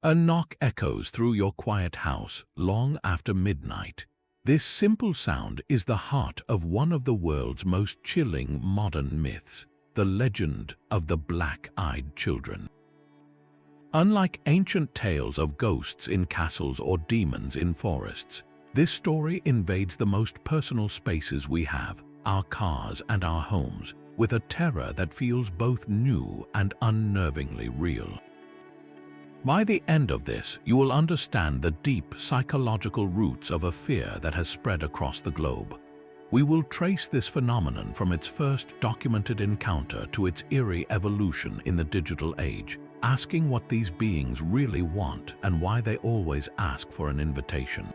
A knock echoes through your quiet house long after midnight. This simple sound is the heart of one of the world's most chilling modern myths, the legend of the black-eyed children. Unlike ancient tales of ghosts in castles or demons in forests, this story invades the most personal spaces we have, our cars and our homes, with a terror that feels both new and unnervingly real. By the end of this, you will understand the deep psychological roots of a fear that has spread across the globe. We will trace this phenomenon from its first documented encounter to its eerie evolution in the digital age, asking what these beings really want and why they always ask for an invitation.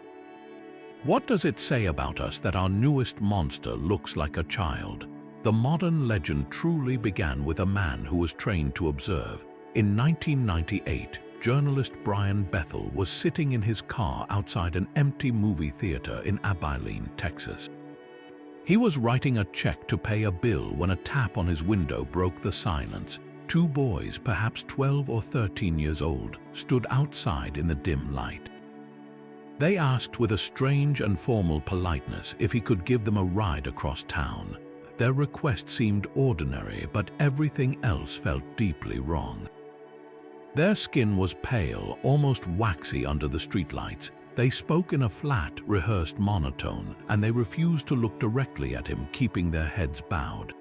What does it say about us that our newest monster looks like a child? The modern legend truly began with a man who was trained to observe. In 1998, journalist Brian Bethel was sitting in his car outside an empty movie theater in Abilene, Texas. He was writing a check to pay a bill when a tap on his window broke the silence. Two boys, perhaps 12 or 13 years old, stood outside in the dim light. They asked with a strange and formal politeness if he could give them a ride across town. Their request seemed ordinary, but everything else felt deeply wrong. Their skin was pale, almost waxy under the streetlights. They spoke in a flat, rehearsed monotone, and they refused to look directly at him, keeping their heads bowed.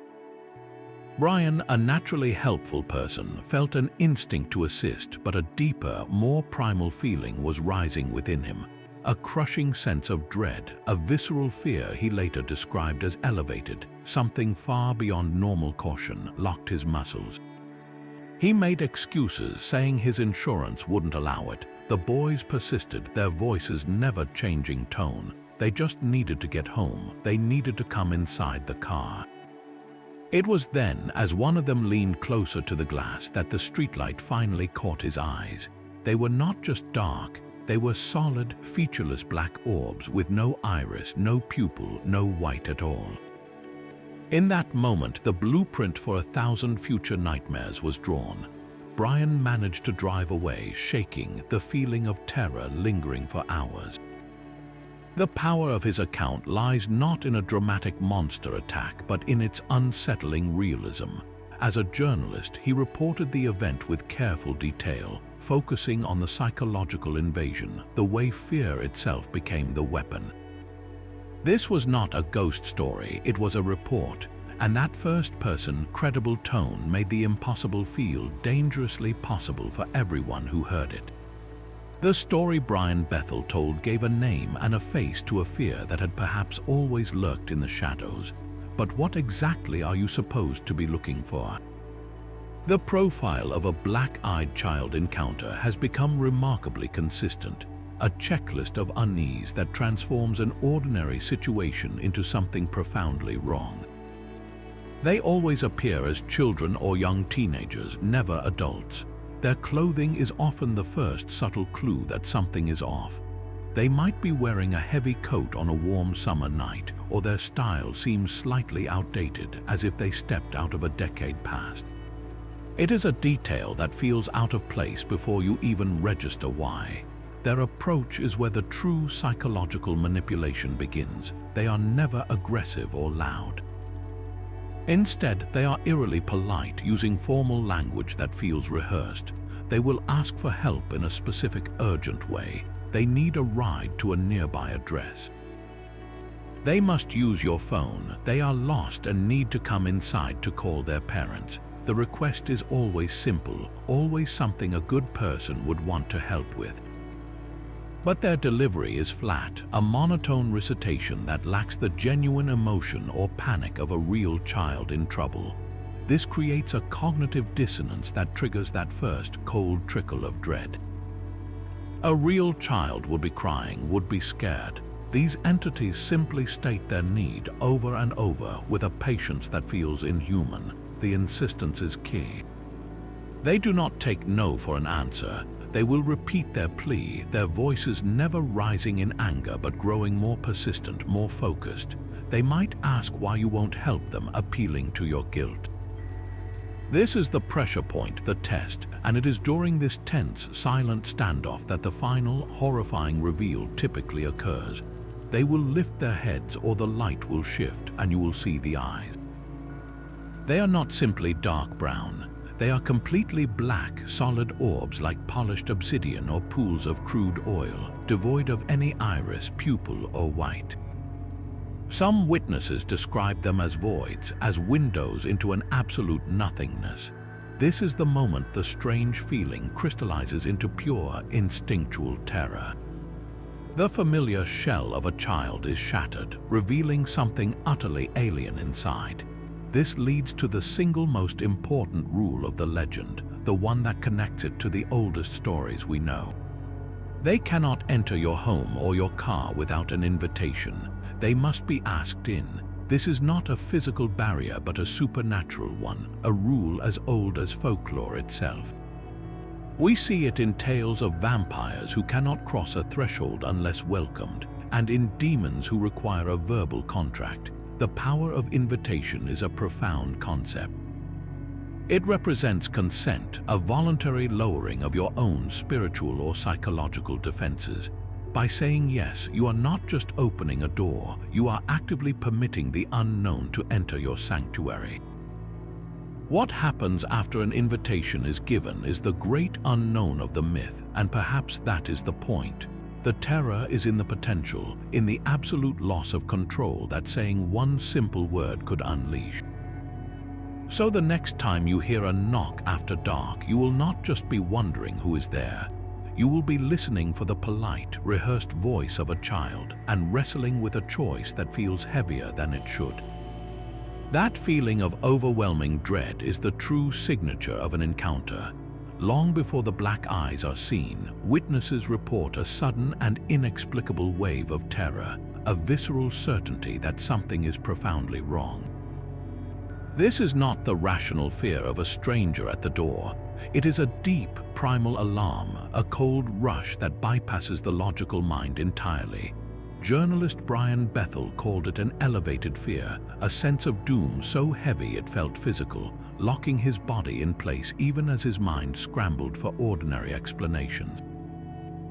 Brian, a naturally helpful person, felt an instinct to assist, but a deeper, more primal feeling was rising within him. A crushing sense of dread, a visceral fear he later described as elevated, something far beyond normal caution, locked his muscles. He made excuses, saying his insurance wouldn't allow it. The boys persisted, their voices never changing tone. They just needed to get home. They needed to come inside the car. It was then, as one of them leaned closer to the glass, that the streetlight finally caught his eyes. They were not just dark, they were solid, featureless black orbs with no iris, no pupil, no white at all. In that moment, the blueprint for 1,000 future nightmares was drawn. Brian managed to drive away, shaking, the feeling of terror lingering for hours. The power of his account lies not in a dramatic monster attack, but in its unsettling realism. As a journalist, he reported the event with careful detail, focusing on the psychological invasion, the way fear itself became the weapon. This was not a ghost story, it was a report, and that first-person, credible tone made the impossible feel dangerously possible for everyone who heard it. The story Brian Bethel told gave a name and a face to a fear that had perhaps always lurked in the shadows. But what exactly are you supposed to be looking for? The profile of a black-eyed child encounter has become remarkably consistent, a checklist of unease that transforms an ordinary situation into something profoundly wrong. They always appear as children or young teenagers, never adults. Their clothing is often the first subtle clue that something is off. They might be wearing a heavy coat on a warm summer night, or their style seems slightly outdated, as if they stepped out of a decade past. It is a detail that feels out of place before you even register why. Their approach is where the true psychological manipulation begins. They are never aggressive or loud. Instead, they are eerily polite, using formal language that feels rehearsed. They will ask for help in a specific, urgent way. They need a ride to a nearby address. They must use your phone. They are lost and need to come inside to call their parents. The request is always simple, always something a good person would want to help with. But their delivery is flat, a monotone recitation that lacks the genuine emotion or panic of a real child in trouble. This creates a cognitive dissonance that triggers that first cold trickle of dread. A real child would be crying, would be scared. These entities simply state their need over and over with a patience that feels inhuman. The insistence is key. They do not take no for an answer. They will repeat their plea, their voices never rising in anger but growing more persistent, more focused. They might ask why you won't help them, appealing to your guilt. This is the pressure point, the test, and it is during this tense, silent standoff that the final, horrifying reveal typically occurs. They will lift their heads or the light will shift and you will see the eyes. They are not simply dark brown. They are completely black, solid orbs like polished obsidian or pools of crude oil, devoid of any iris, pupil, or white. Some witnesses describe them as voids, as windows into an absolute nothingness. This is the moment the strange feeling crystallizes into pure, instinctual terror. The familiar shell of a child is shattered, revealing something utterly alien inside. This leads to the single most important rule of the legend, the one that connects it to the oldest stories we know. They cannot enter your home or your car without an invitation. They must be asked in. This is not a physical barrier but a supernatural one, a rule as old as folklore itself. We see it in tales of vampires who cannot cross a threshold unless welcomed, and in demons who require a verbal contract. The power of invitation is a profound concept. It represents consent, a voluntary lowering of your own spiritual or psychological defenses. By saying yes, you are not just opening a door, you are actively permitting the unknown to enter your sanctuary. What happens after an invitation is given is the great unknown of the myth, and perhaps that is the point. The terror is in the potential, in the absolute loss of control that saying one simple word could unleash. So the next time you hear a knock after dark, you will not just be wondering who is there. You will be listening for the polite, rehearsed voice of a child and wrestling with a choice that feels heavier than it should. That feeling of overwhelming dread is the true signature of an encounter. Long before the black eyes are seen, witnesses report a sudden and inexplicable wave of terror, a visceral certainty that something is profoundly wrong. This is not the rational fear of a stranger at the door. It is a deep, primal alarm, a cold rush that bypasses the logical mind entirely. Journalist Brian Bethel called it an elevated fear, a sense of doom so heavy it felt physical, locking his body in place even as his mind scrambled for ordinary explanations.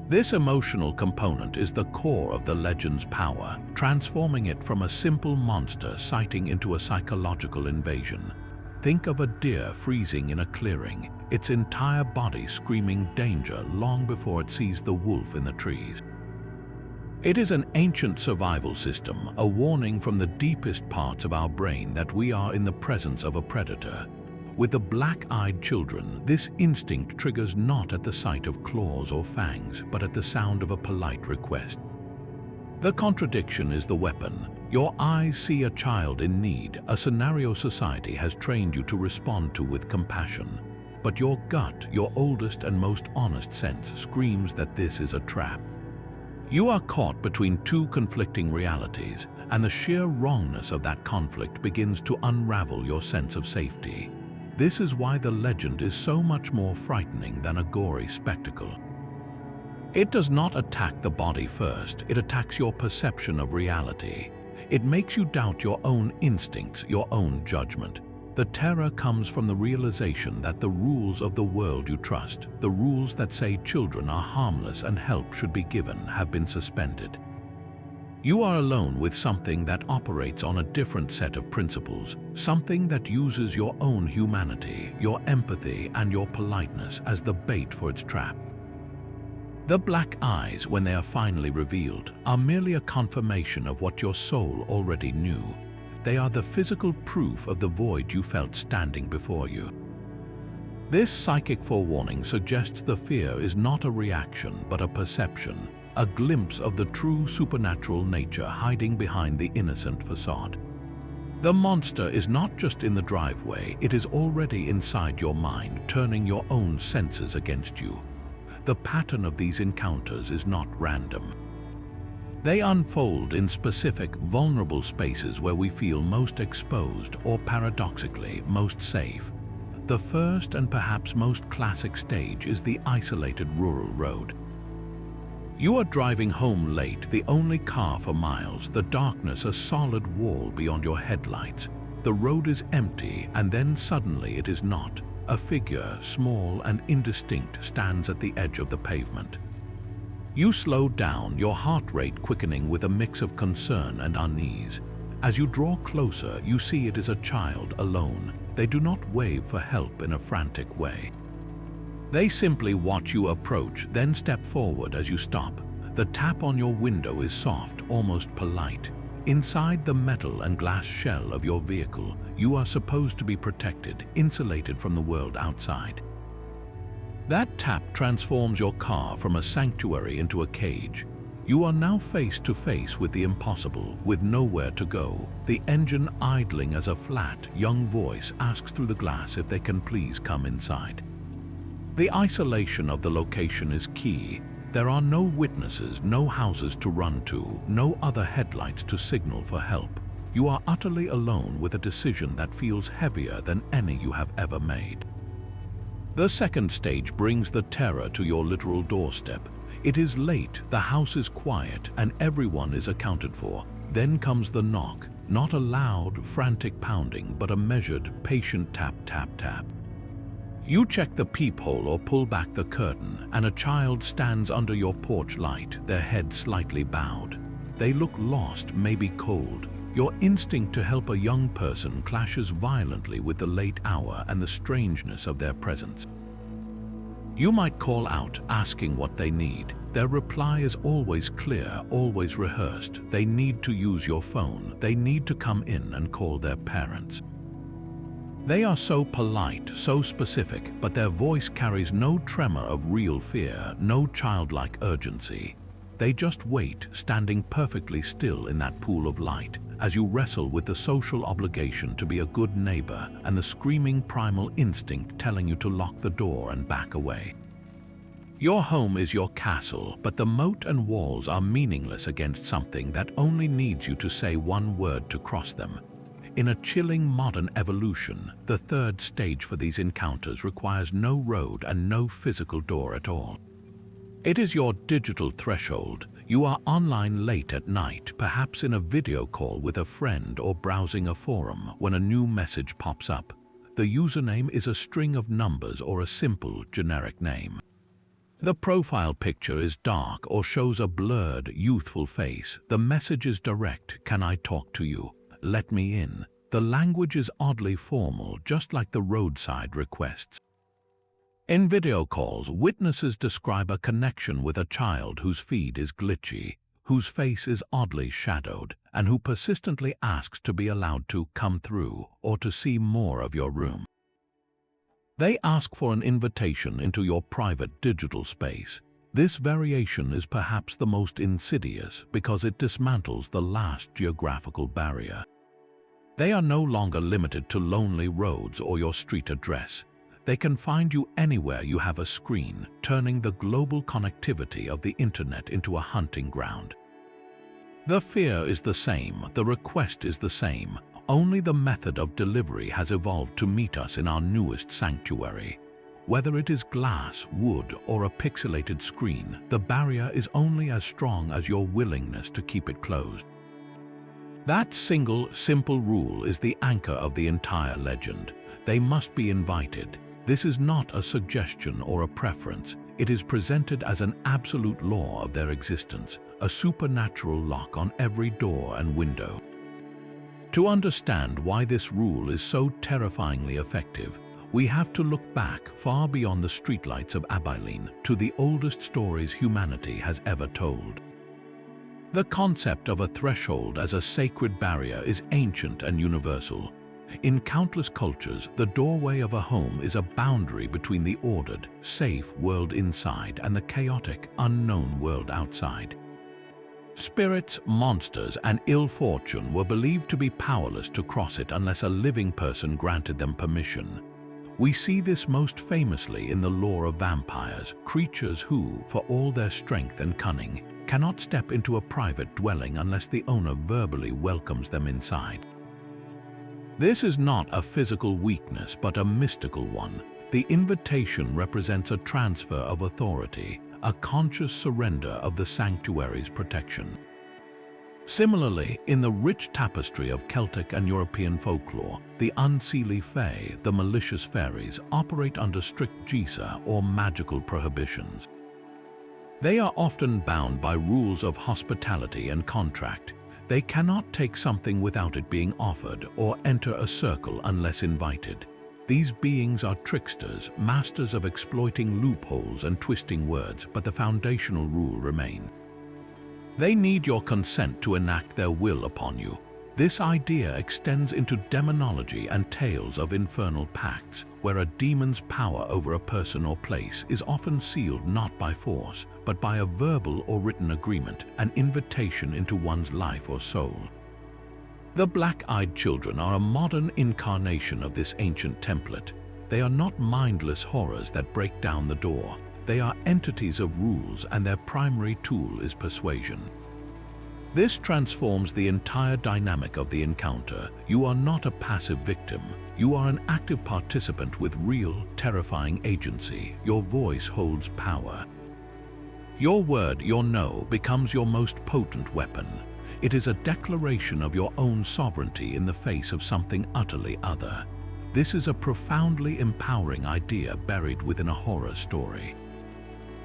This emotional component is the core of the legend's power, transforming it from a simple monster sighting into a psychological invasion. Think of a deer freezing in a clearing, its entire body screaming danger long before it sees the wolf in the trees. It is an ancient survival system, a warning from the deepest parts of our brain that we are in the presence of a predator. With the black-eyed children, this instinct triggers not at the sight of claws or fangs, but at the sound of a polite request. The contradiction is the weapon. Your eyes see a child in need, a scenario society has trained you to respond to with compassion. But your gut, your oldest and most honest sense, screams that this is a trap. You are caught between two conflicting realities, and the sheer wrongness of that conflict begins to unravel your sense of safety. This is why the legend is so much more frightening than a gory spectacle. It does not attack the body first, it attacks your perception of reality. It makes you doubt your own instincts, your own judgment. The terror comes from the realization that the rules of the world you trust, the rules that say children are harmless and help should be given, have been suspended. You are alone with something that operates on a different set of principles, something that uses your own humanity, your empathy, and your politeness as the bait for its trap. The black eyes, when they are finally revealed, are merely a confirmation of what your soul already knew. They are the physical proof of the void you felt standing before you. This psychic forewarning suggests the fear is not a reaction but a perception, a glimpse of the true supernatural nature hiding behind the innocent facade. The monster is not just in the driveway, it is already inside your mind, turning your own senses against you. The pattern of these encounters is not random. They unfold in specific, vulnerable spaces where we feel most exposed or, paradoxically, most safe. The first and perhaps most classic stage is the isolated rural road. You are driving home late, the only car for miles, the darkness a solid wall beyond your headlights. The road is empty, and then suddenly it is not. A figure, small and indistinct, stands at the edge of the pavement. You slow down, your heart rate quickening with a mix of concern and unease. As you draw closer, you see it is a child alone. They do not wave for help in a frantic way. They simply watch you approach, then step forward as you stop. The tap on your window is soft, almost polite. Inside the metal and glass shell of your vehicle, you are supposed to be protected, insulated from the world outside. That tap transforms your car from a sanctuary into a cage. You are now face to face with the impossible, with nowhere to go. The engine idling as a flat, young voice asks through the glass if they can please come inside. The isolation of the location is key. There are no witnesses, no houses to run to, no other headlights to signal for help. You are utterly alone with a decision that feels heavier than any you have ever made. The second stage brings the terror to your literal doorstep. It is late, the house is quiet, and everyone is accounted for. Then comes the knock, not a loud, frantic pounding, but a measured, patient tap, tap, tap. You check the peephole or pull back the curtain, and a child stands under your porch light, their head slightly bowed. They look lost, maybe cold. Your instinct to help a young person clashes violently with the late hour and the strangeness of their presence. You might call out, asking what they need. Their reply is always clear, always rehearsed. They need to use your phone. They need to come in and call their parents. They are so polite, so specific, but their voice carries no tremor of real fear, no childlike urgency. They just wait, standing perfectly still in that pool of light, as you wrestle with the social obligation to be a good neighbor and the screaming primal instinct telling you to lock the door and back away. Your home is your castle, but the moat and walls are meaningless against something that only needs you to say one word to cross them. In a chilling modern evolution, the third stage for these encounters requires no road and no physical door at all. It is your digital threshold. You are online late at night, perhaps in a video call with a friend or browsing a forum, when a new message pops up. The username is a string of numbers or a simple, generic name. The profile picture is dark or shows a blurred, youthful face. The message is direct, "Can I talk to you? Let me in." The language is oddly formal, just like the roadside requests. In video calls, witnesses describe a connection with a child whose feed is glitchy, whose face is oddly shadowed, and who persistently asks to be allowed to come through or to see more of your room. They ask for an invitation into your private digital space. This variation is perhaps the most insidious because it dismantles the last geographical barrier. They are no longer limited to lonely roads or your street address. They can find you anywhere you have a screen, turning the global connectivity of the internet into a hunting ground. The fear is the same, the request is the same, only the method of delivery has evolved to meet us in our newest sanctuary. Whether it is glass, wood, or a pixelated screen, the barrier is only as strong as your willingness to keep it closed. That single, simple rule is the anchor of the entire legend. They must be invited. This is not a suggestion or a preference. It is presented as an absolute law of their existence, a supernatural lock on every door and window. To understand why this rule is so terrifyingly effective, we have to look back far beyond the streetlights of Abilene to the oldest stories humanity has ever told. The concept of a threshold as a sacred barrier is ancient and universal. In countless cultures, the doorway of a home is a boundary between the ordered, safe world inside and the chaotic, unknown world outside. Spirits, monsters, and ill fortune were believed to be powerless to cross it unless a living person granted them permission. We see this most famously in the lore of vampires, creatures who, for all their strength and cunning, cannot step into a private dwelling unless the owner verbally welcomes them inside. This is not a physical weakness, but a mystical one. The invitation represents a transfer of authority, a conscious surrender of the sanctuary's protection. Similarly, in the rich tapestry of Celtic and European folklore, the unseelie fae, the malicious fairies, operate under strict jisa or magical prohibitions. They are often bound by rules of hospitality and contract. They cannot take something without it being offered or enter a circle unless invited. These beings are tricksters, masters of exploiting loopholes and twisting words, but the foundational rule remains. They need your consent to enact their will upon you. This idea extends into demonology and tales of infernal pacts, where a demon's power over a person or place is often sealed not by force, but by a verbal or written agreement, an invitation into one's life or soul. The black-eyed children are a modern incarnation of this ancient template. They are not mindless horrors that break down the door. They are entities of rules, and their primary tool is persuasion. This transforms the entire dynamic of the encounter. You are not a passive victim. You are an active participant with real, terrifying agency. Your voice holds power. Your word, your no, becomes your most potent weapon. It is a declaration of your own sovereignty in the face of something utterly other. This is a profoundly empowering idea buried within a horror story.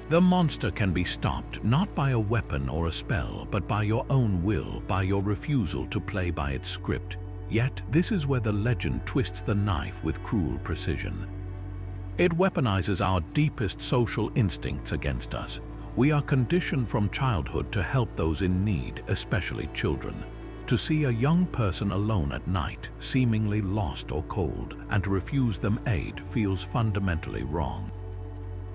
The monster can be stopped not by a weapon or a spell, but by your own will, by your refusal to play by its script. Yet, this is where the legend twists the knife with cruel precision. It weaponizes our deepest social instincts against us. We are conditioned from childhood to help those in need, especially children. To see a young person alone at night, seemingly lost or cold, and to refuse them aid feels fundamentally wrong.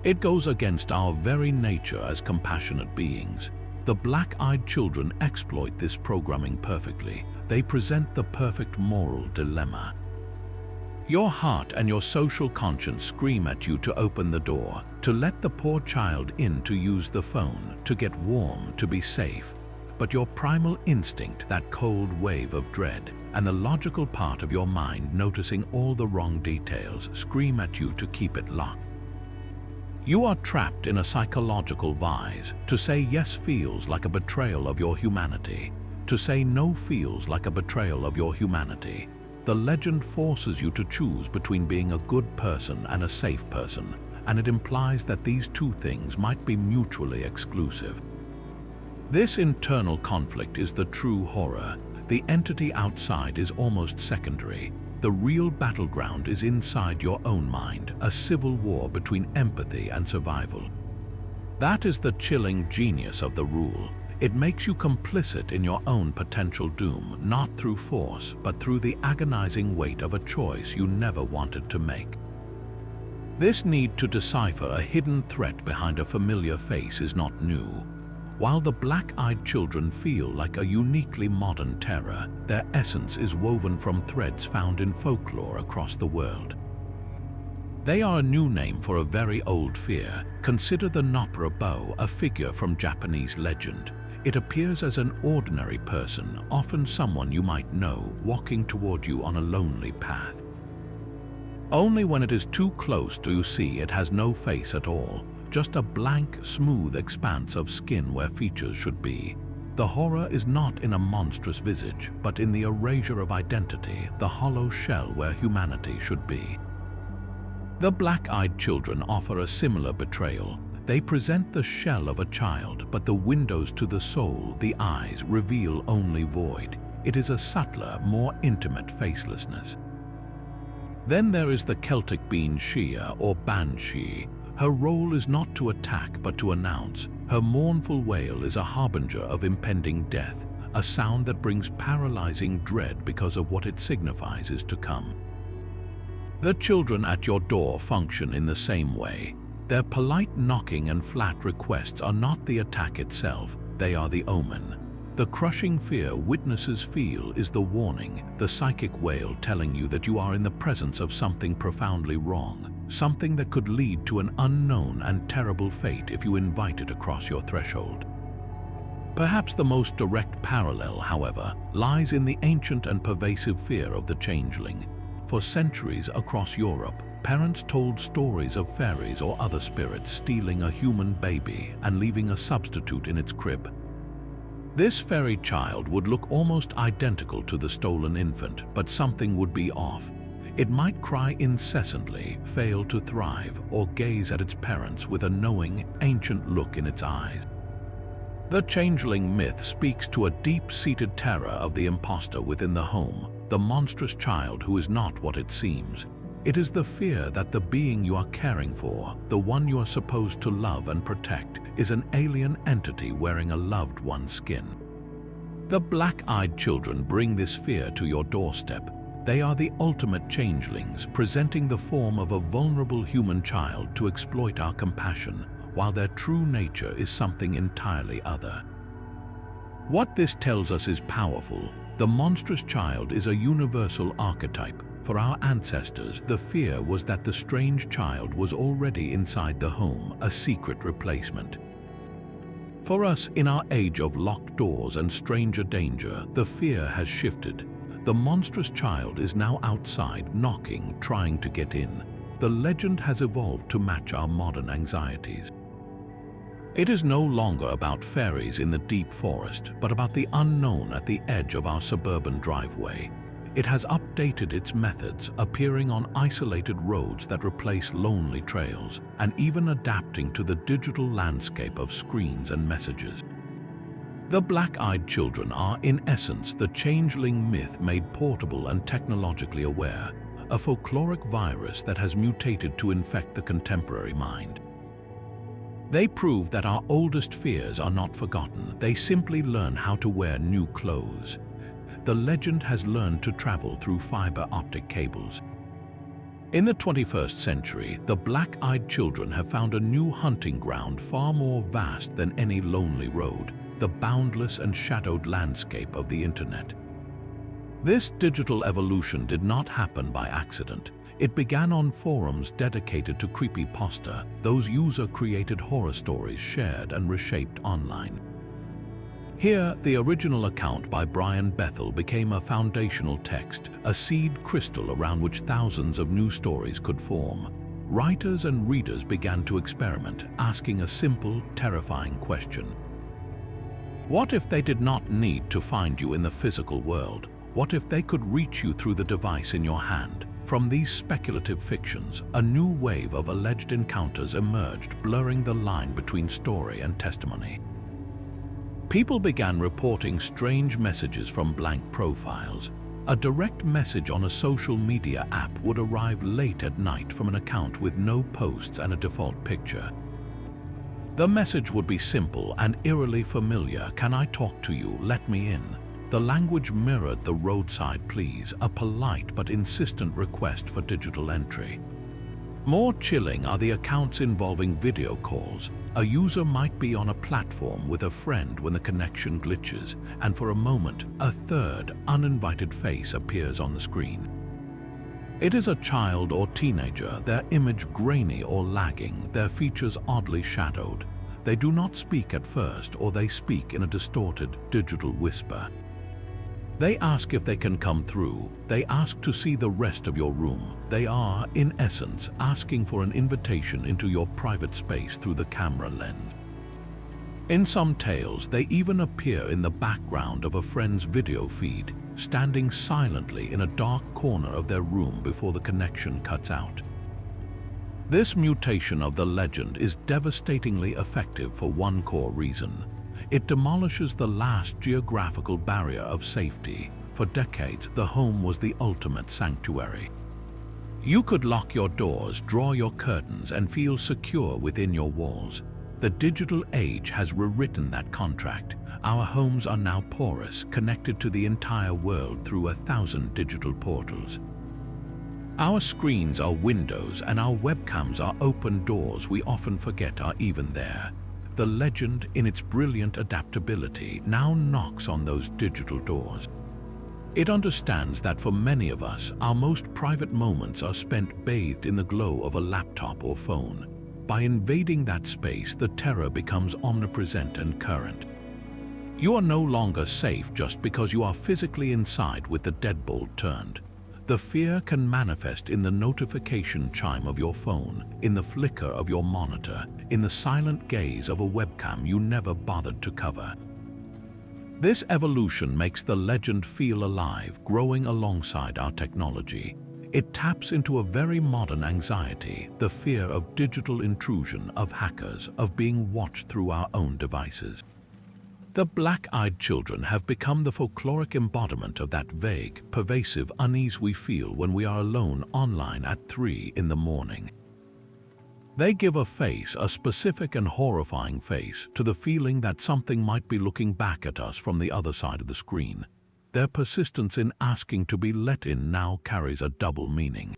It goes against our very nature as compassionate beings. The black-eyed children exploit this programming perfectly. They present the perfect moral dilemma. Your heart and your social conscience scream at you to open the door, to let the poor child in, to use the phone, to get warm, to be safe. But your primal instinct, that cold wave of dread, and the logical part of your mind noticing all the wrong details, scream at you to keep it locked. You are trapped in a psychological vise. To say yes feels like a betrayal of your humanity. To say no feels like a betrayal of your humanity. The legend forces you to choose between being a good person and a safe person, and it implies that these two things might be mutually exclusive. This internal conflict is the true horror. The entity outside is almost secondary. The real battleground is inside your own mind, a civil war between empathy and survival. That is the chilling genius of the rule. It makes you complicit in your own potential doom, not through force, but through the agonizing weight of a choice you never wanted to make. This need to decipher a hidden threat behind a familiar face is not new. While the black-eyed children feel like a uniquely modern terror, their essence is woven from threads found in folklore across the world. They are a new name for a very old fear. Consider the Nopra bow, a figure from Japanese legend. It appears as an ordinary person, often someone you might know, walking toward you on a lonely path. Only when it is too close do you see it has no face at all. Just a blank, smooth expanse of skin where features should be. The horror is not in a monstrous visage, but in the erasure of identity, the hollow shell where humanity should be. The black-eyed children offer a similar betrayal. They present the shell of a child, but the windows to the soul, the eyes, reveal only void. It is a subtler, more intimate facelessness. Then there is the Celtic being Shia or Banshee. Her role is not to attack but to announce. Her mournful wail is a harbinger of impending death, a sound that brings paralyzing dread because of what it signifies is to come. The children at your door function in the same way. Their polite knocking and flat requests are not the attack itself, they are the omen. The crushing fear witnesses feel is the warning, the psychic wail telling you that you are in the presence of something profoundly wrong, something that could lead to an unknown and terrible fate if you invite it across your threshold. Perhaps the most direct parallel, however, lies in the ancient and pervasive fear of the changeling. For centuries across Europe, parents told stories of fairies or other spirits stealing a human baby and leaving a substitute in its crib. This fairy child would look almost identical to the stolen infant, but something would be off. It might cry incessantly, fail to thrive, or gaze at its parents with a knowing, ancient look in its eyes. The changeling myth speaks to a deep-seated terror of the imposter within the home, the monstrous child who is not what it seems. It is the fear that the being you are caring for, the one you are supposed to love and protect, is an alien entity wearing a loved one's skin. The black-eyed children bring this fear to your doorstep. They are the ultimate changelings, presenting the form of a vulnerable human child to exploit our compassion, while their true nature is something entirely other. What this tells us is powerful. The monstrous child is a universal archetype. For our ancestors, the fear was that the strange child was already inside the home, a secret replacement. For us, in our age of locked doors and stranger danger, the fear has shifted. The monstrous child is now outside, knocking, trying to get in. The legend has evolved to match our modern anxieties. It is no longer about fairies in the deep forest, but about the unknown at the edge of our suburban driveway. It has updated its methods, appearing on isolated roads that replace lonely trails, and even adapting to the digital landscape of screens and messages. The black-eyed children are, in essence, the changeling myth made portable and technologically aware, a folkloric virus that has mutated to infect the contemporary mind. They prove that our oldest fears are not forgotten, they simply learn how to wear new clothes. The legend has learned to travel through fiber optic cables. In the 21st century, the black-eyed children have found a new hunting ground far more vast than any lonely road, the boundless and shadowed landscape of the internet. This digital evolution did not happen by accident. It began on forums dedicated to creepypasta, those user-created horror stories shared and reshaped online. Here, the original account by Brian Bethel became a foundational text, a seed crystal around which thousands of new stories could form. Writers and readers began to experiment, asking a simple, terrifying question. What if they did not need to find you in the physical world? What if they could reach you through the device in your hand? From these speculative fictions, a new wave of alleged encounters emerged, blurring the line between story and testimony. People began reporting strange messages from blank profiles. A direct message on a social media app would arrive late at night from an account with no posts and a default picture. The message would be simple and eerily familiar. "Can I talk to you? Let me in." The language mirrored the roadside pleas, a polite but insistent request for digital entry. More chilling are the accounts involving video calls. A user might be on a platform with a friend when the connection glitches, and for a moment, a third, uninvited face appears on the screen. It is a child or teenager, their image grainy or lagging, their features oddly shadowed. They do not speak at first, or they speak in a distorted, digital whisper. They ask if they can come through. They ask to see the rest of your room. They are, in essence, asking for an invitation into your private space through the camera lens. In some tales, they even appear in the background of a friend's video feed, standing silently in a dark corner of their room before the connection cuts out. This mutation of the legend is devastatingly effective for one core reason. It demolishes the last geographical barrier of safety. For decades, the home was the ultimate sanctuary. You could lock your doors, draw your curtains, and feel secure within your walls. The digital age has rewritten that contract. Our homes are now porous, connected to the entire world through 1,000 digital portals. Our screens are windows, and our webcams are open doors we often forget are even there. The legend, in its brilliant adaptability, now knocks on those digital doors. It understands that for many of us, our most private moments are spent bathed in the glow of a laptop or phone. By invading that space, the terror becomes omnipresent and current. You are no longer safe just because you are physically inside with the deadbolt turned. The fear can manifest in the notification chime of your phone, in the flicker of your monitor, in the silent gaze of a webcam you never bothered to cover. This evolution makes the legend feel alive, growing alongside our technology. It taps into a very modern anxiety, the fear of digital intrusion, of hackers, of being watched through our own devices. The black-eyed children have become the folkloric embodiment of that vague, pervasive unease we feel when we are alone online at 3 in the morning. They give a face, a specific and horrifying face, to the feeling that something might be looking back at us from the other side of the screen. Their persistence in asking to be let in now carries a double meaning.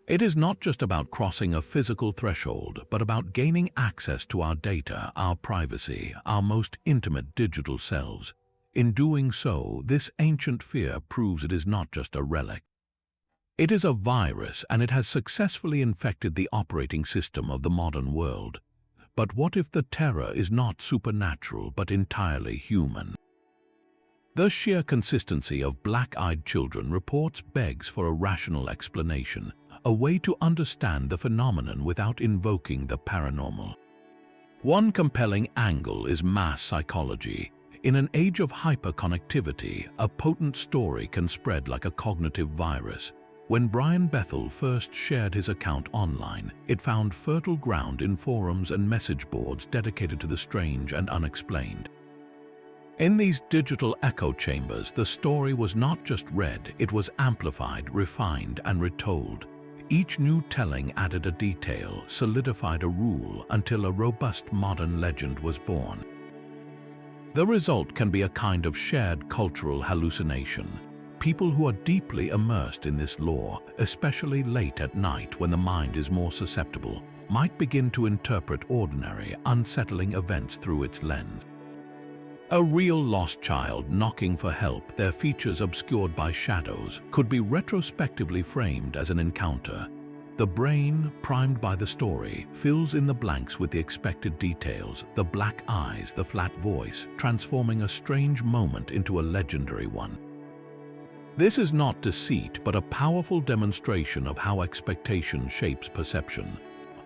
It is not just about crossing a physical threshold, but about gaining access to our data, our privacy, our most intimate digital selves. In doing so, this ancient fear proves it is not just a relic. It is a virus, and it has successfully infected the operating system of the modern world. But what if the terror is not supernatural but entirely human? The sheer consistency of black-eyed children reports begs for a rational explanation, a way to understand the phenomenon without invoking the paranormal. One compelling angle is mass psychology. In an age of hyperconnectivity, a potent story can spread like a cognitive virus. When Brian Bethel first shared his account online, it found fertile ground in forums and message boards dedicated to the strange and unexplained. In these digital echo chambers, the story was not just read, it was amplified, refined, and retold. Each new telling added a detail, solidified a rule, until a robust modern legend was born. The result can be a kind of shared cultural hallucination. People who are deeply immersed in this lore, especially late at night when the mind is more susceptible, might begin to interpret ordinary, unsettling events through its lens. A real lost child knocking for help, their features obscured by shadows, could be retrospectively framed as an encounter. The brain, primed by the story, fills in the blanks with the expected details, the black eyes, the flat voice, transforming a strange moment into a legendary one. This is not deceit, but a powerful demonstration of how expectation shapes perception.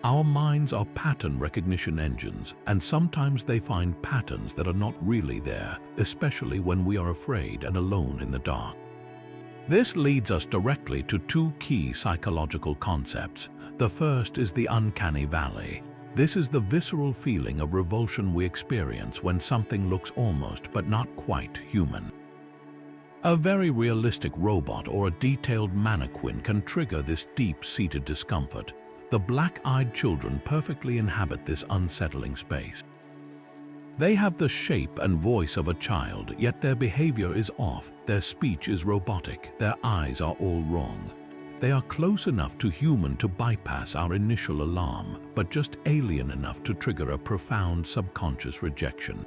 Our minds are pattern recognition engines, and sometimes they find patterns that are not really there, especially when we are afraid and alone in the dark. This leads us directly to two key psychological concepts. The first is the uncanny valley. This is the visceral feeling of revulsion we experience when something looks almost but not quite human. A very realistic robot or a detailed mannequin can trigger this deep-seated discomfort. The black-eyed children perfectly inhabit this unsettling space. They have the shape and voice of a child, yet their behavior is off, their speech is robotic, their eyes are all wrong. They are close enough to human to bypass our initial alarm, but just alien enough to trigger a profound subconscious rejection.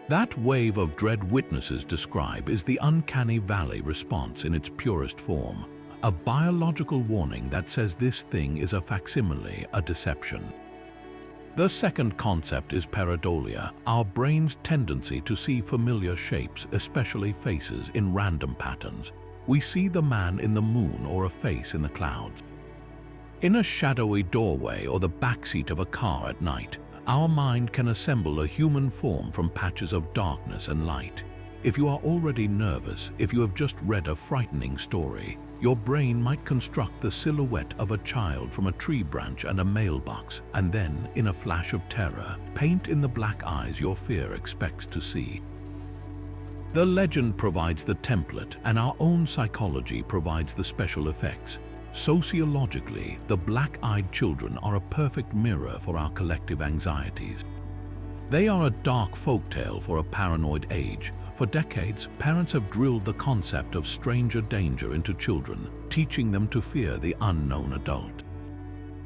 That wave of dread witnesses describe is the uncanny valley response in its purest form, a biological warning that says this thing is a facsimile, a deception. The second concept is pareidolia, our brain's tendency to see familiar shapes, especially faces, in random patterns. We see the man in the moon or a face in the clouds. In a shadowy doorway or the backseat of a car at night, our mind can assemble a human form from patches of darkness and light. If you are already nervous, if you have just read a frightening story, your brain might construct the silhouette of a child from a tree branch and a mailbox, and then, in a flash of terror, paint in the black eyes your fear expects to see. The legend provides the template, and our own psychology provides the special effects. Sociologically, the black-eyed children are a perfect mirror for our collective anxieties. They are a dark folktale for a paranoid age. For decades, parents have drilled the concept of stranger danger into children, teaching them to fear the unknown adult.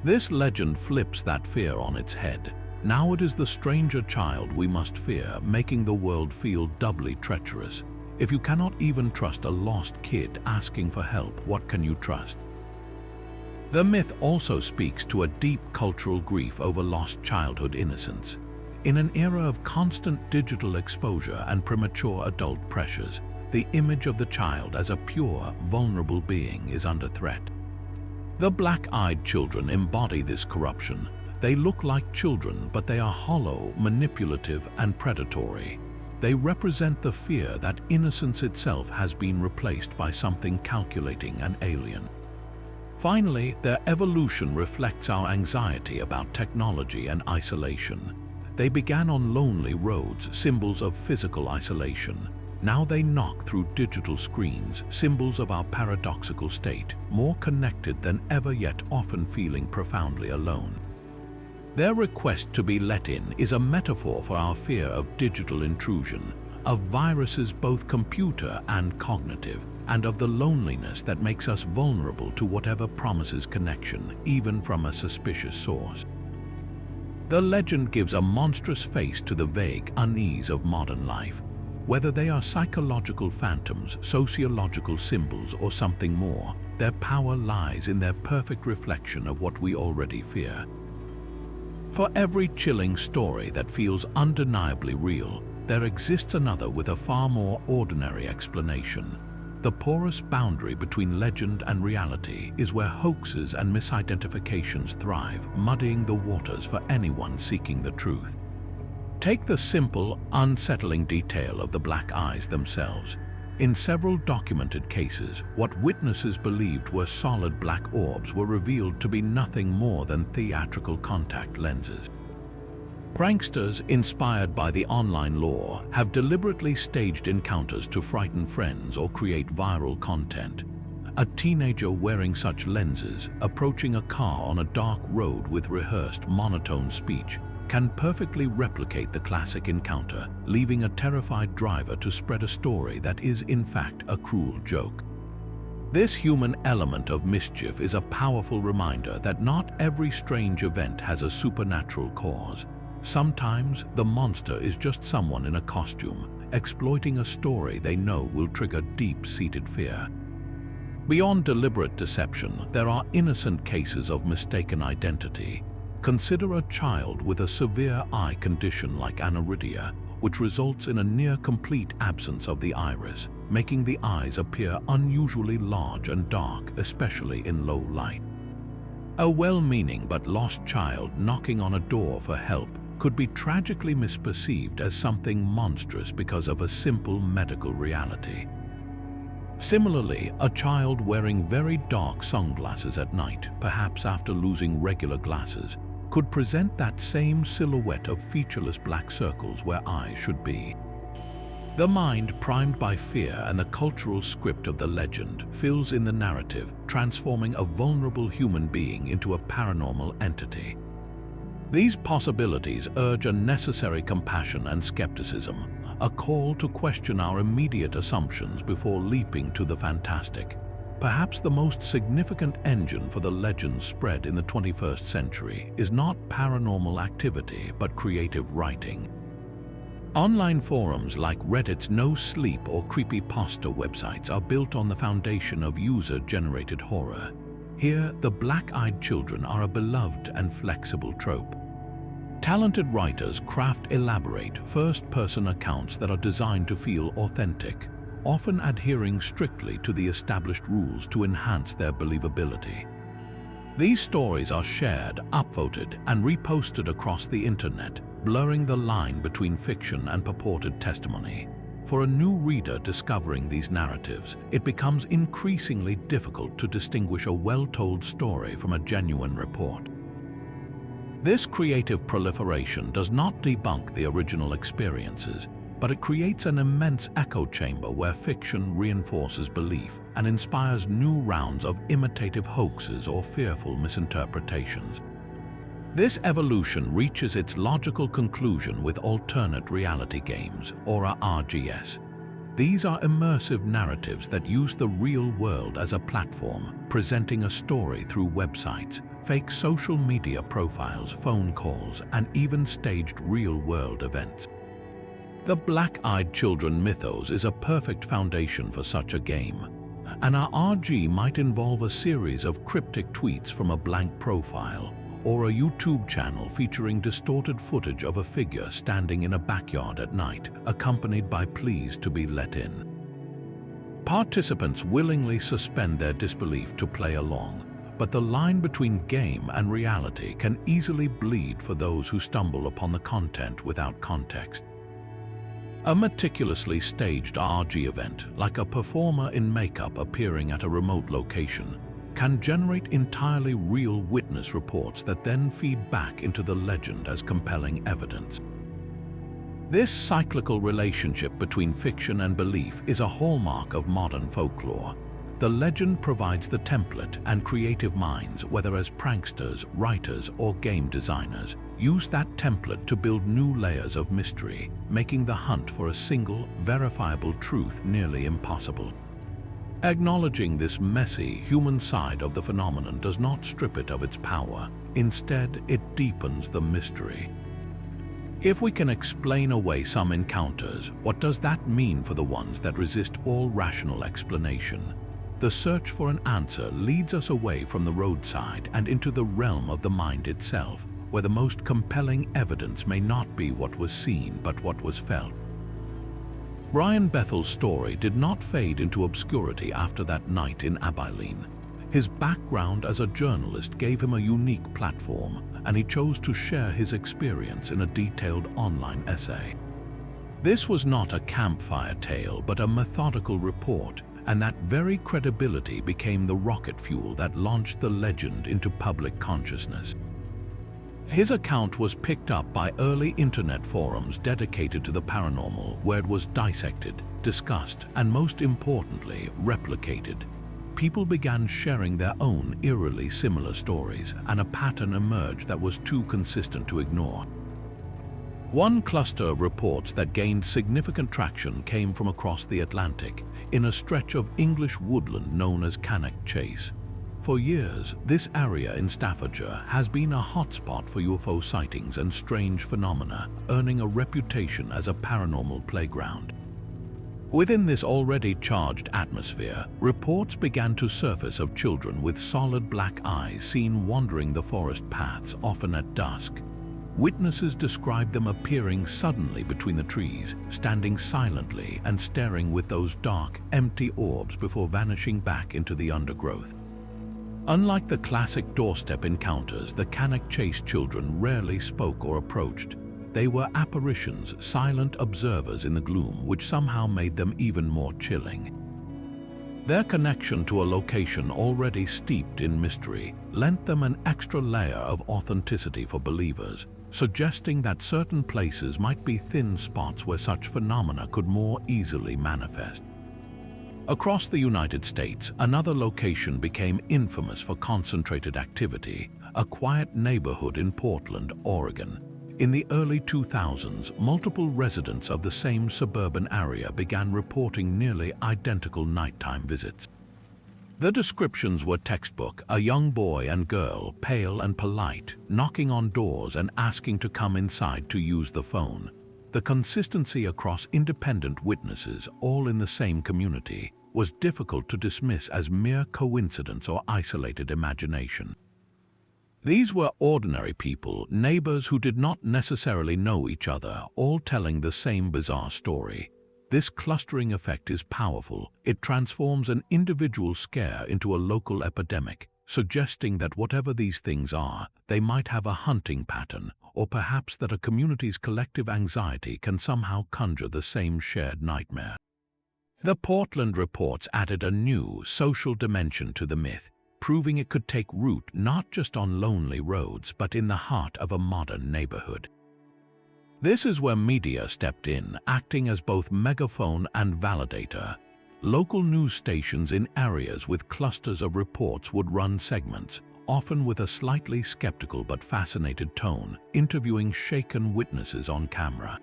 This legend flips that fear on its head. Now it is the stranger child we must fear, making the world feel doubly treacherous. If you cannot even trust a lost kid asking for help, what can you trust? The myth also speaks to a deep cultural grief over lost childhood innocence. In an era of constant digital exposure and premature adult pressures, the image of the child as a pure, vulnerable being is under threat. The black-eyed children embody this corruption. They look like children, but they are hollow, manipulative, and predatory. They represent the fear that innocence itself has been replaced by something calculating and alien. Finally, their evolution reflects our anxiety about technology and isolation. They began on lonely roads, symbols of physical isolation. Now they knock through digital screens, symbols of our paradoxical state, more connected than ever yet often feeling profoundly alone. Their request to be let in is a metaphor for our fear of digital intrusion, of viruses both computer and cognitive, and of the loneliness that makes us vulnerable to whatever promises connection, even from a suspicious source. The legend gives a monstrous face to the vague unease of modern life. Whether they are psychological phantoms, sociological symbols, or something more, their power lies in their perfect reflection of what we already fear. For every chilling story that feels undeniably real, there exists another with a far more ordinary explanation. The porous boundary between legend and reality is where hoaxes and misidentifications thrive, muddying the waters for anyone seeking the truth. Take the simple, unsettling detail of the black eyes themselves. In several documented cases, what witnesses believed were solid black orbs were revealed to be nothing more than theatrical contact lenses. Pranksters, inspired by the online lore, have deliberately staged encounters to frighten friends or create viral content. A teenager wearing such lenses, approaching a car on a dark road with rehearsed, monotone speech, can perfectly replicate the classic encounter, leaving a terrified driver to spread a story that is in fact a cruel joke. This human element of mischief is a powerful reminder that not every strange event has a supernatural cause. Sometimes the monster is just someone in a costume, exploiting a story they know will trigger deep-seated fear. Beyond deliberate deception, there are innocent cases of mistaken identity. Consider a child with a severe eye condition like aniridia, which results in a near-complete absence of the iris, making the eyes appear unusually large and dark, especially in low light. A well-meaning but lost child knocking on a door for help could be tragically misperceived as something monstrous because of a simple medical reality. Similarly, a child wearing very dark sunglasses at night, perhaps after losing regular glasses, could present that same silhouette of featureless black circles where eyes should be. The mind, primed by fear and the cultural script of the legend, fills in the narrative, transforming a vulnerable human being into a paranormal entity. These possibilities urge a necessary compassion and skepticism, a call to question our immediate assumptions before leaping to the fantastic. Perhaps the most significant engine for the legend's spread in the 21st century is not paranormal activity but creative writing. Online forums like Reddit's No Sleep or creepypasta websites are built on the foundation of user-generated horror. Here, the black-eyed children are a beloved and flexible trope. Talented writers craft elaborate, first-person accounts that are designed to feel authentic, often adhering strictly to the established rules to enhance their believability. These stories are shared, upvoted, and reposted across the internet, blurring the line between fiction and purported testimony. For a new reader discovering these narratives, it becomes increasingly difficult to distinguish a well-told story from a genuine report. This creative proliferation does not debunk the original experiences, but it creates an immense echo chamber where fiction reinforces belief and inspires new rounds of imitative hoaxes or fearful misinterpretations. This evolution reaches its logical conclusion with alternate reality games, or RGS. These are immersive narratives that use the real world as a platform, presenting a story through websites, fake social media profiles, phone calls, and even staged real-world events. The Black-Eyed Children mythos is a perfect foundation for such a game. An RG might involve a series of cryptic tweets from a blank profile, or a YouTube channel featuring distorted footage of a figure standing in a backyard at night, accompanied by pleas to be let in. Participants willingly suspend their disbelief to play along, but the line between game and reality can easily bleed for those who stumble upon the content without context. A meticulously staged RG event, like a performer in makeup appearing at a remote location, can generate entirely real witness reports that then feed back into the legend as compelling evidence. This cyclical relationship between fiction and belief is a hallmark of modern folklore. The legend provides the template, and creative minds, whether as pranksters, writers, or game designers, use that template to build new layers of mystery, making the hunt for a single, verifiable truth nearly impossible. Acknowledging this messy, human side of the phenomenon does not strip it of its power. Instead, it deepens the mystery. If we can explain away some encounters, what does that mean for the ones that resist all rational explanation? The search for an answer leads us away from the roadside and into the realm of the mind itself, where the most compelling evidence may not be what was seen, but what was felt. Brian Bethel's story did not fade into obscurity after that night in Abilene. His background as a journalist gave him a unique platform, and he chose to share his experience in a detailed online essay. This was not a campfire tale, but a methodical report, and that very credibility became the rocket fuel that launched the legend into public consciousness. His account was picked up by early internet forums dedicated to the paranormal, where it was dissected, discussed, and most importantly, replicated. People began sharing their own eerily similar stories, and a pattern emerged that was too consistent to ignore. One cluster of reports that gained significant traction came from across the Atlantic, in a stretch of English woodland known as Cannock Chase. For years, this area in Staffordshire has been a hotspot for UFO sightings and strange phenomena, earning a reputation as a paranormal playground. Within this already charged atmosphere, reports began to surface of children with solid black eyes seen wandering the forest paths, often at dusk. Witnesses described them appearing suddenly between the trees, standing silently and staring with those dark, empty orbs before vanishing back into the undergrowth. Unlike the classic doorstep encounters, the Cannock Chase children rarely spoke or approached. They were apparitions, silent observers in the gloom, which somehow made them even more chilling. Their connection to a location already steeped in mystery lent them an extra layer of authenticity for believers, suggesting that certain places might be thin spots where such phenomena could more easily manifest. Across the United States, another location became infamous for concentrated activity, a quiet neighborhood in Portland, Oregon. In the early 2000s, multiple residents of the same suburban area began reporting nearly identical nighttime visits. The descriptions were textbook: a young boy and girl, pale and polite, knocking on doors and asking to come inside to use the phone. The consistency across independent witnesses, all in the same community, was difficult to dismiss as mere coincidence or isolated imagination. These were ordinary people, neighbors who did not necessarily know each other, all telling the same bizarre story. This clustering effect is powerful. It transforms an individual scare into a local epidemic, suggesting that whatever these things are, they might have a hunting pattern, or perhaps that a community's collective anxiety can somehow conjure the same shared nightmare. The Portland reports added a new social dimension to the myth, proving it could take root not just on lonely roads, but in the heart of a modern neighborhood. This is where media stepped in, acting as both megaphone and validator. Local news stations in areas with clusters of reports would run segments, often with a slightly skeptical but fascinated tone, interviewing shaken witnesses on camera.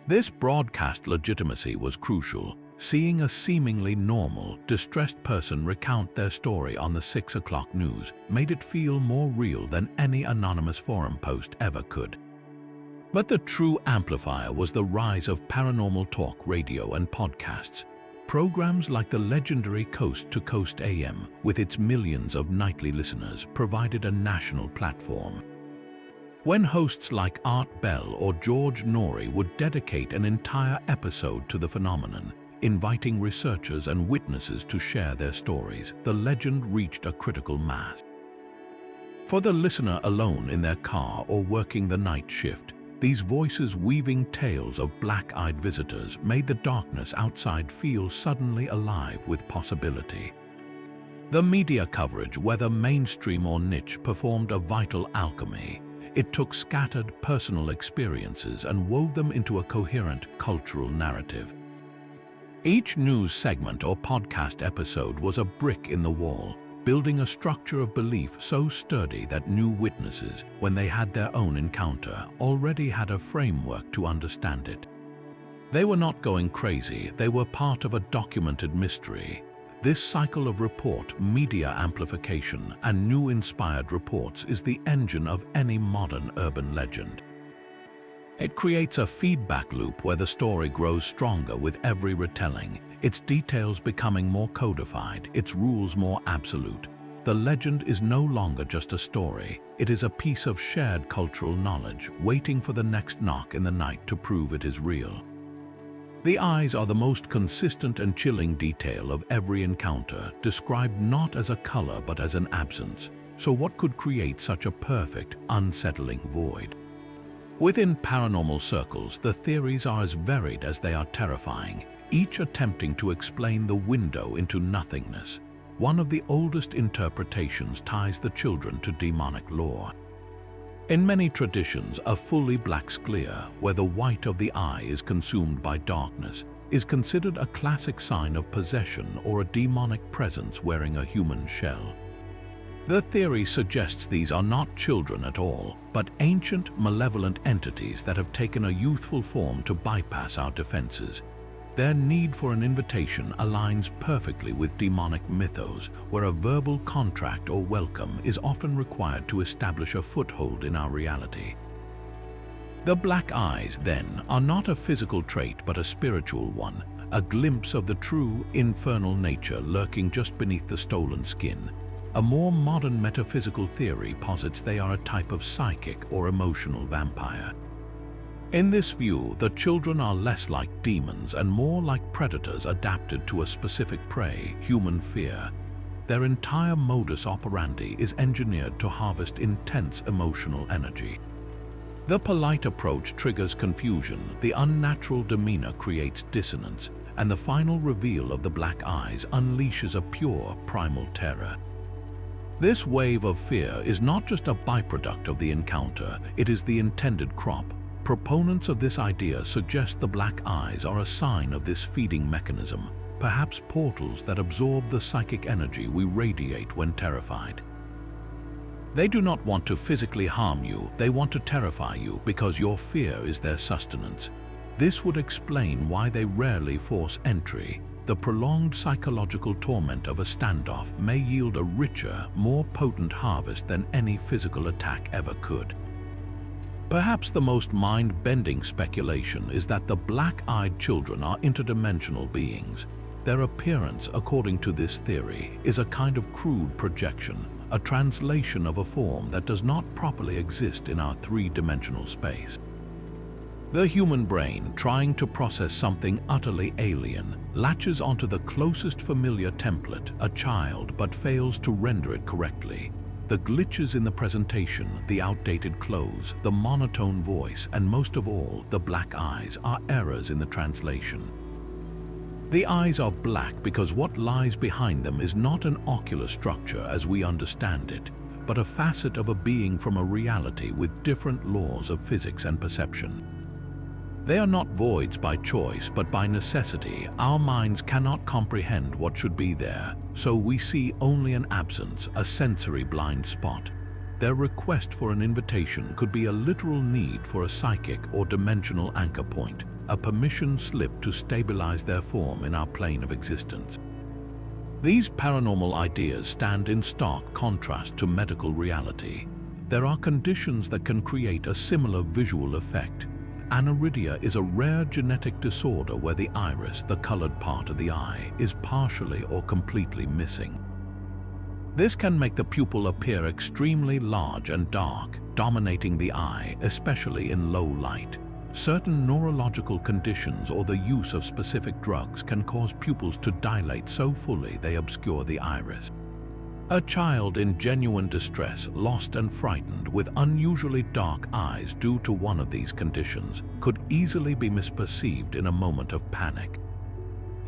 This broadcast legitimacy was crucial. Seeing a seemingly normal, distressed person recount their story on the 6 o'clock news made it feel more real than any anonymous forum post ever could. But the true amplifier was the rise of paranormal talk radio and podcasts. Programs like the legendary Coast to Coast AM, with its millions of nightly listeners, provided a national platform. When hosts like Art Bell or George Norrie would dedicate an entire episode to the phenomenon, inviting researchers and witnesses to share their stories, the legend reached a critical mass. For the listener alone in their car or working the night shift, These voices weaving tales of black-eyed visitors made the darkness outside feel suddenly alive with possibility. The media coverage, whether mainstream or niche, performed a vital alchemy. It took scattered personal experiences and wove them into a coherent cultural narrative. Each news segment or podcast episode was a brick in the wall, building a structure of belief so sturdy that new witnesses, when they had their own encounter, already had a framework to understand it. They were not going crazy, they were part of a documented mystery. This cycle of report, media amplification, and new inspired reports is the engine of any modern urban legend. It creates a feedback loop where the story grows stronger with every retelling, its details becoming more codified, its rules more absolute. The legend is no longer just a story, it is a piece of shared cultural knowledge, waiting for the next knock in the night to prove it is real. The eyes are the most consistent and chilling detail of every encounter, described not as a color but as an absence. So what could create such a perfect, unsettling void? Within paranormal circles, the theories are as varied as they are terrifying, each attempting to explain the window into nothingness. One of the oldest interpretations ties the children to demonic lore. In many traditions, a fully black sclera, where the white of the eye is consumed by darkness, is considered a classic sign of possession or a demonic presence wearing a human shell. The theory suggests these are not children at all, but ancient, malevolent entities that have taken a youthful form to bypass our defenses. Their need for an invitation aligns perfectly with demonic mythos, where a verbal contract or welcome is often required to establish a foothold in our reality. The black eyes, then, are not a physical trait but a spiritual one, a glimpse of the true, infernal nature lurking just beneath the stolen skin. A more modern metaphysical theory posits they are a type of psychic or emotional vampire. In this view, the children are less like demons and more like predators adapted to a specific prey, human fear. Their entire modus operandi is engineered to harvest intense emotional energy. The polite approach triggers confusion, the unnatural demeanor creates dissonance, and the final reveal of the black eyes unleashes a pure, primal terror. This wave of fear is not just a byproduct of the encounter, it is the intended crop. Proponents of this idea suggest the black eyes are a sign of this feeding mechanism, perhaps portals that absorb the psychic energy we radiate when terrified. They do not want to physically harm you, they want to terrify you because your fear is their sustenance. This would explain why they rarely force entry. The prolonged psychological torment of a standoff may yield a richer, more potent harvest than any physical attack ever could. Perhaps the most mind-bending speculation is that the black-eyed children are interdimensional beings. Their appearance, according to this theory, is a kind of crude projection, a translation of a form that does not properly exist in our three-dimensional space. The human brain, trying to process something utterly alien, latches onto the closest familiar template, a child, but fails to render it correctly. The glitches in the presentation, the outdated clothes, the monotone voice, and most of all, the black eyes are errors in the translation. The eyes are black because what lies behind them is not an ocular structure as we understand it, but a facet of a being from a reality with different laws of physics and perception. They are not voids by choice, but by necessity. Our minds cannot comprehend what should be there, so we see only an absence, a sensory blind spot. Their request for an invitation could be a literal need for a psychic or dimensional anchor point, a permission slip to stabilize their form in our plane of existence. These paranormal ideas stand in stark contrast to medical reality. There are conditions that can create a similar visual effect. Aniridia is a rare genetic disorder where the iris, the colored part of the eye, is partially or completely missing. This can make the pupil appear extremely large and dark, dominating the eye, especially in low light. Certain neurological conditions or the use of specific drugs can cause pupils to dilate so fully they obscure the iris. A child in genuine distress, lost and frightened, with unusually dark eyes due to one of these conditions, could easily be misperceived in a moment of panic.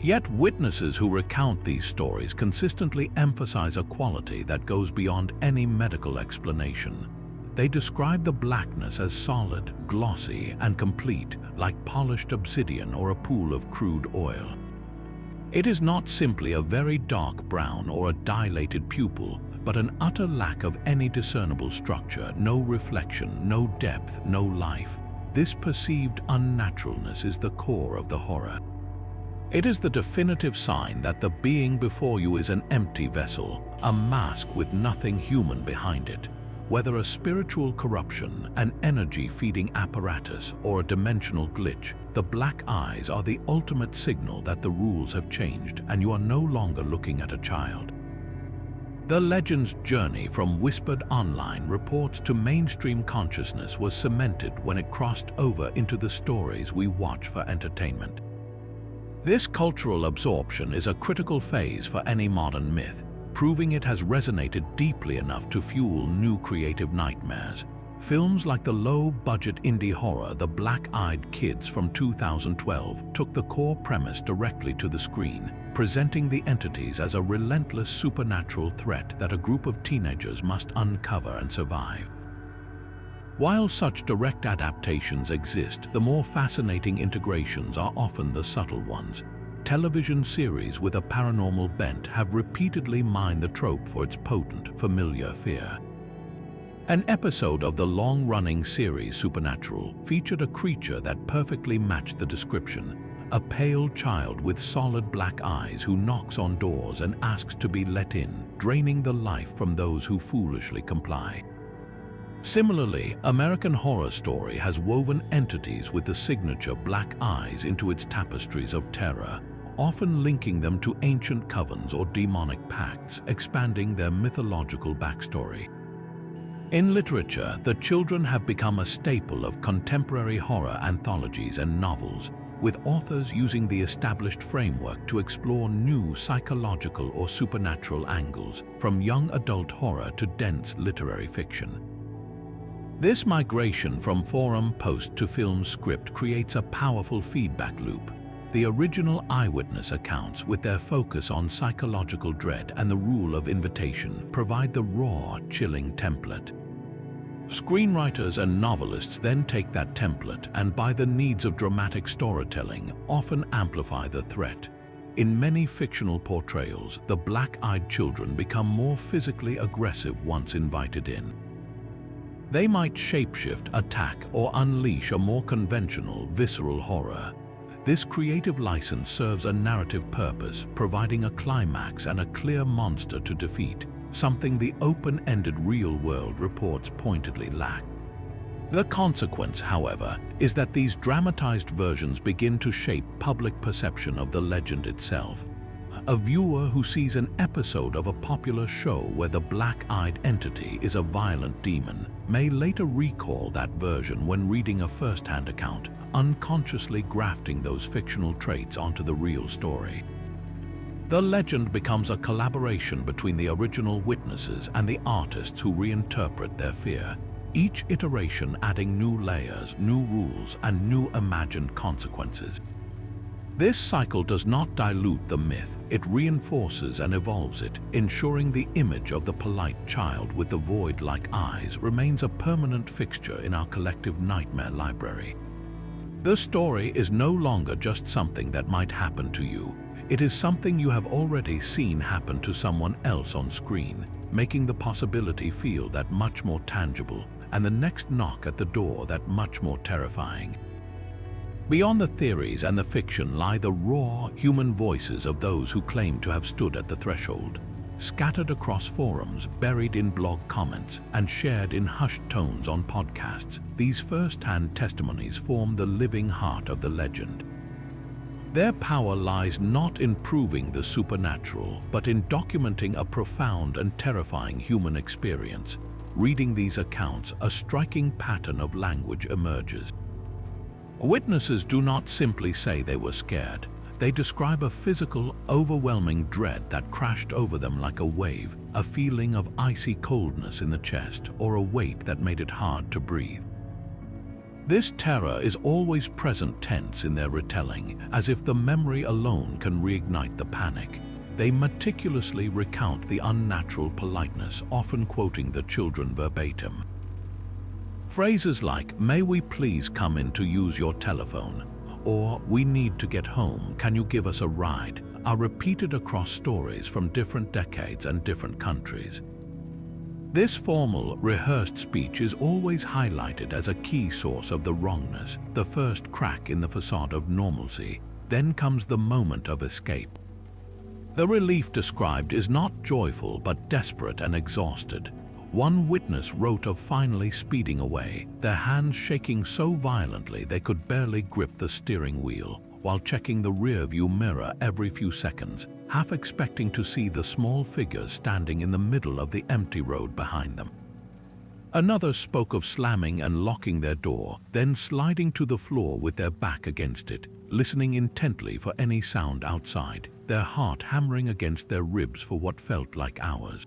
Yet witnesses who recount these stories consistently emphasize a quality that goes beyond any medical explanation. They describe the blackness as solid, glossy, and complete, like polished obsidian or a pool of crude oil. It is not simply a very dark brown or a dilated pupil, but an utter lack of any discernible structure, no reflection, no depth, no life. This perceived unnaturalness is the core of the horror. It is the definitive sign that the being before you is an empty vessel, a mask with nothing human behind it. Whether a spiritual corruption, an energy-feeding apparatus, or a dimensional glitch, the black eyes are the ultimate signal that the rules have changed and you are no longer looking at a child. The legend's journey from whispered online reports to mainstream consciousness was cemented when it crossed over into the stories we watch for entertainment. This cultural absorption is a critical phase for any modern myth, proving it has resonated deeply enough to fuel new creative nightmares. Films like the low-budget indie horror The Black-Eyed Kids from 2012 took the core premise directly to the screen, presenting the entities as a relentless supernatural threat that a group of teenagers must uncover and survive. While such direct adaptations exist, the more fascinating integrations are often the subtle ones. Television series with a paranormal bent have repeatedly mined the trope for its potent, familiar fear. An episode of the long-running series Supernatural featured a creature that perfectly matched the description, a pale child with solid black eyes who knocks on doors and asks to be let in, draining the life from those who foolishly comply. Similarly, American Horror Story has woven entities with the signature black eyes into its tapestries of terror, often linking them to ancient covens or demonic pacts, expanding their mythological backstory. In literature, the children have become a staple of contemporary horror anthologies and novels, with authors using the established framework to explore new psychological or supernatural angles, from young adult horror to dense literary fiction. This migration from forum post to film script creates a powerful feedback loop. The original eyewitness accounts, with their focus on psychological dread and the rule of invitation, provide the raw, chilling template. Screenwriters and novelists then take that template and, by the needs of dramatic storytelling, often amplify the threat. In many fictional portrayals, the black-eyed children become more physically aggressive once invited in. They might shapeshift, attack, or unleash a more conventional, visceral horror. This creative license serves a narrative purpose, providing a climax and a clear monster to defeat, something the open-ended real-world reports pointedly lack. The consequence, however, is that these dramatized versions begin to shape public perception of the legend itself. A viewer who sees an episode of a popular show where the black-eyed entity is a violent demon may later recall that version when reading a first-hand account, unconsciously grafting those fictional traits onto the real story. The legend becomes a collaboration between the original witnesses and the artists who reinterpret their fear, each iteration adding new layers, new rules, and new imagined consequences. This cycle does not dilute the myth, it reinforces and evolves it, ensuring the image of the polite child with the void-like eyes remains a permanent fixture in our collective nightmare library. The story is no longer just something that might happen to you. It is something you have already seen happen to someone else on screen, making the possibility feel that much more tangible, and the next knock at the door that much more terrifying. Beyond the theories and the fiction lie the raw, human voices of those who claim to have stood at the threshold. Scattered across forums, buried in blog comments, and shared in hushed tones on podcasts, these first-hand testimonies form the living heart of the legend. Their power lies not in proving the supernatural, but in documenting a profound and terrifying human experience. Reading these accounts, a striking pattern of language emerges. Witnesses do not simply say they were scared. They describe a physical, overwhelming dread that crashed over them like a wave, a feeling of icy coldness in the chest, or a weight that made it hard to breathe. This terror is always present tense in their retelling, as if the memory alone can reignite the panic. They meticulously recount the unnatural politeness, often quoting the children verbatim. Phrases like, "May we please come in to use your telephone?" or "We need to get home, can you give us a ride?" are repeated across stories from different decades and different countries. This formal, rehearsed speech is always highlighted as a key source of the wrongness, the first crack in the facade of normalcy. Then comes the moment of escape. The relief described is not joyful but desperate and exhausted. One witness wrote of finally speeding away, their hands shaking so violently they could barely grip the steering wheel, while checking the rear-view mirror every few seconds, half expecting to see the small figures standing in the middle of the empty road behind them. Another spoke of slamming and locking their door, then sliding to the floor with their back against it, listening intently for any sound outside, their heart hammering against their ribs for what felt like hours.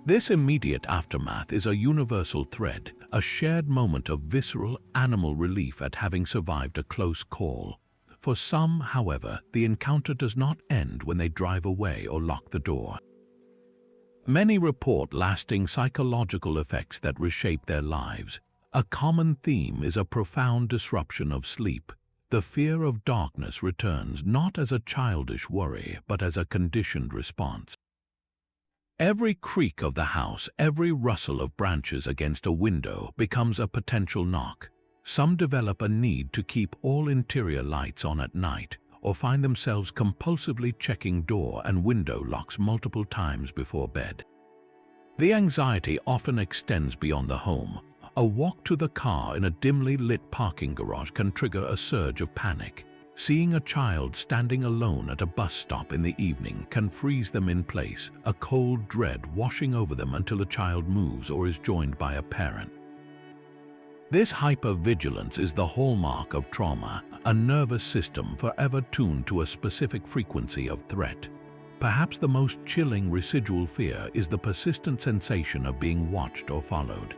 This immediate aftermath is a universal thread, a shared moment of visceral, animal relief at having survived a close call. For some, however, the encounter does not end when they drive away or lock the door. Many report lasting psychological effects that reshape their lives. A common theme is a profound disruption of sleep. The fear of darkness returns not as a childish worry, but as a conditioned response. Every creak of the house, every rustle of branches against a window becomes a potential knock. Some develop a need to keep all interior lights on at night, or find themselves compulsively checking door and window locks multiple times before bed. The anxiety often extends beyond the home. A walk to the car in a dimly lit parking garage can trigger a surge of panic. Seeing a child standing alone at a bus stop in the evening can freeze them in place, a cold dread washing over them until the child moves or is joined by a parent. This hypervigilance is the hallmark of trauma, a nervous system forever tuned to a specific frequency of threat. Perhaps the most chilling residual fear is the persistent sensation of being watched or followed.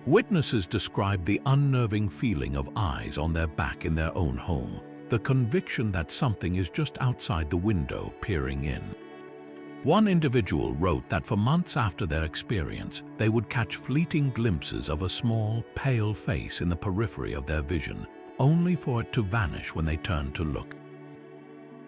Witnesses describe the unnerving feeling of eyes on their back in their own home, the conviction that something is just outside the window peering in. One individual wrote that for months after their experience, they would catch fleeting glimpses of a small, pale face in the periphery of their vision, only for it to vanish when they turned to look.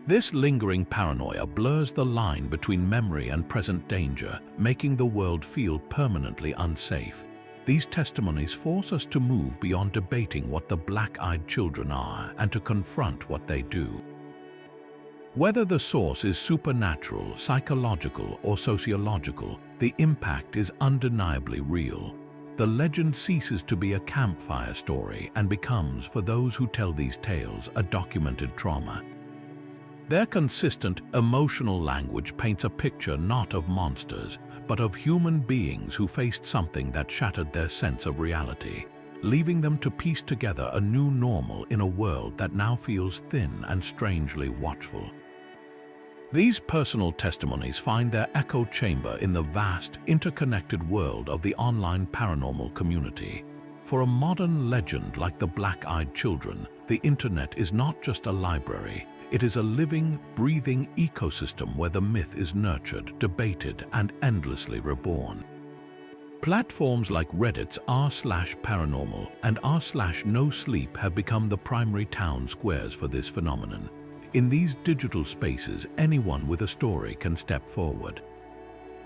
This lingering paranoia blurs the line between memory and present danger, making the world feel permanently unsafe. These testimonies force us to move beyond debating what the black-eyed children are and to confront what they do. Whether the source is supernatural, psychological, or sociological, the impact is undeniably real. The legend ceases to be a campfire story and becomes, for those who tell these tales, a documented trauma. Their consistent, emotional language paints a picture not of monsters, but of human beings who faced something that shattered their sense of reality, leaving them to piece together a new normal in a world that now feels thin and strangely watchful. These personal testimonies find their echo chamber in the vast, interconnected world of the online paranormal community. For a modern legend like the Black-Eyed Children, the internet is not just a library. It is a living, breathing ecosystem where the myth is nurtured, debated, and endlessly reborn. Platforms like Reddit's r/paranormal and r/no-sleep have become the primary town squares for this phenomenon. In these digital spaces, anyone with a story can step forward.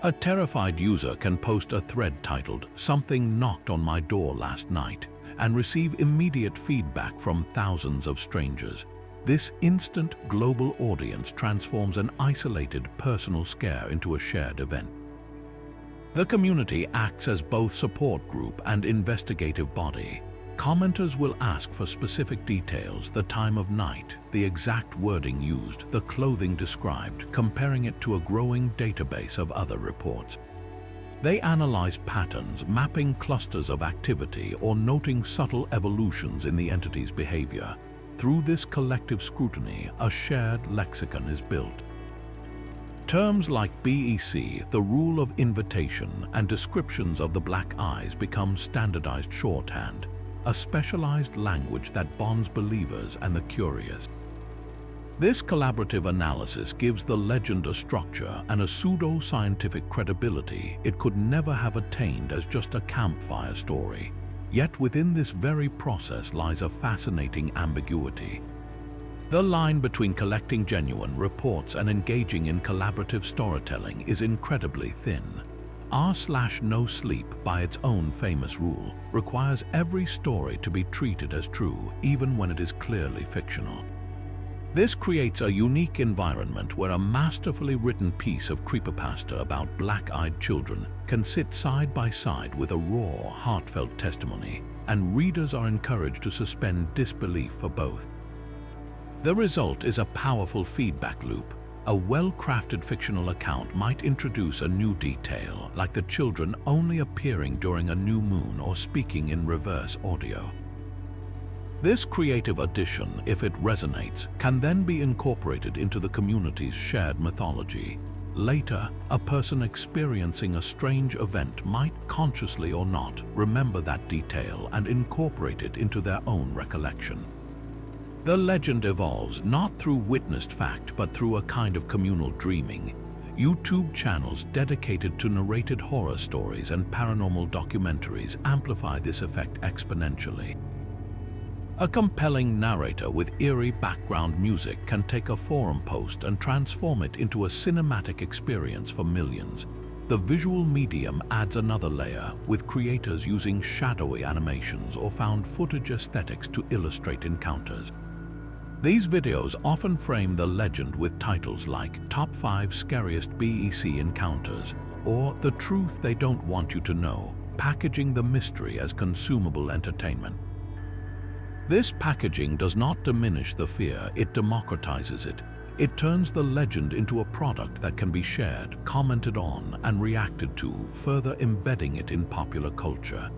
A terrified user can post a thread titled, "Something knocked on my door last night," and receive immediate feedback from thousands of strangers. This instant global audience transforms an isolated personal scare into a shared event. The community acts as both support group and investigative body. Commenters will ask for specific details, the time of night, the exact wording used, the clothing described, comparing it to a growing database of other reports. They analyze patterns, mapping clusters of activity, or noting subtle evolutions in the entity's behavior. Through this collective scrutiny, a shared lexicon is built. Terms like BEC, the rule of invitation, and descriptions of the black eyes become standardized shorthand, a specialized language that bonds believers and the curious. This collaborative analysis gives the legend a structure and a pseudo-scientific credibility it could never have attained as just a campfire story. Yet within this very process lies a fascinating ambiguity. The line between collecting genuine reports and engaging in collaborative storytelling is incredibly thin. R/no sleep, by its own famous rule, requires every story to be treated as true, even when it is clearly fictional. This creates a unique environment where a masterfully written piece of creepypasta about black-eyed children can sit side by side with a raw, heartfelt testimony, and readers are encouraged to suspend disbelief for both. The result is a powerful feedback loop. A well-crafted fictional account might introduce a new detail, like the children only appearing during a new moon or speaking in reverse audio. This creative addition, if it resonates, can then be incorporated into the community's shared mythology. Later, a person experiencing a strange event might, consciously or not, remember that detail and incorporate it into their own recollection. The legend evolves not through witnessed fact but through a kind of communal dreaming. YouTube channels dedicated to narrated horror stories and paranormal documentaries amplify this effect exponentially. A compelling narrator with eerie background music can take a forum post and transform it into a cinematic experience for millions. The visual medium adds another layer, with creators using shadowy animations or found footage aesthetics to illustrate encounters. These videos often frame the legend with titles like Top 5 Scariest BEC Encounters or The Truth They Don't Want You to Know, packaging the mystery as consumable entertainment. This packaging does not diminish the fear, it democratizes it. It turns the legend into a product that can be shared, commented on, and reacted to, further embedding it in popular culture.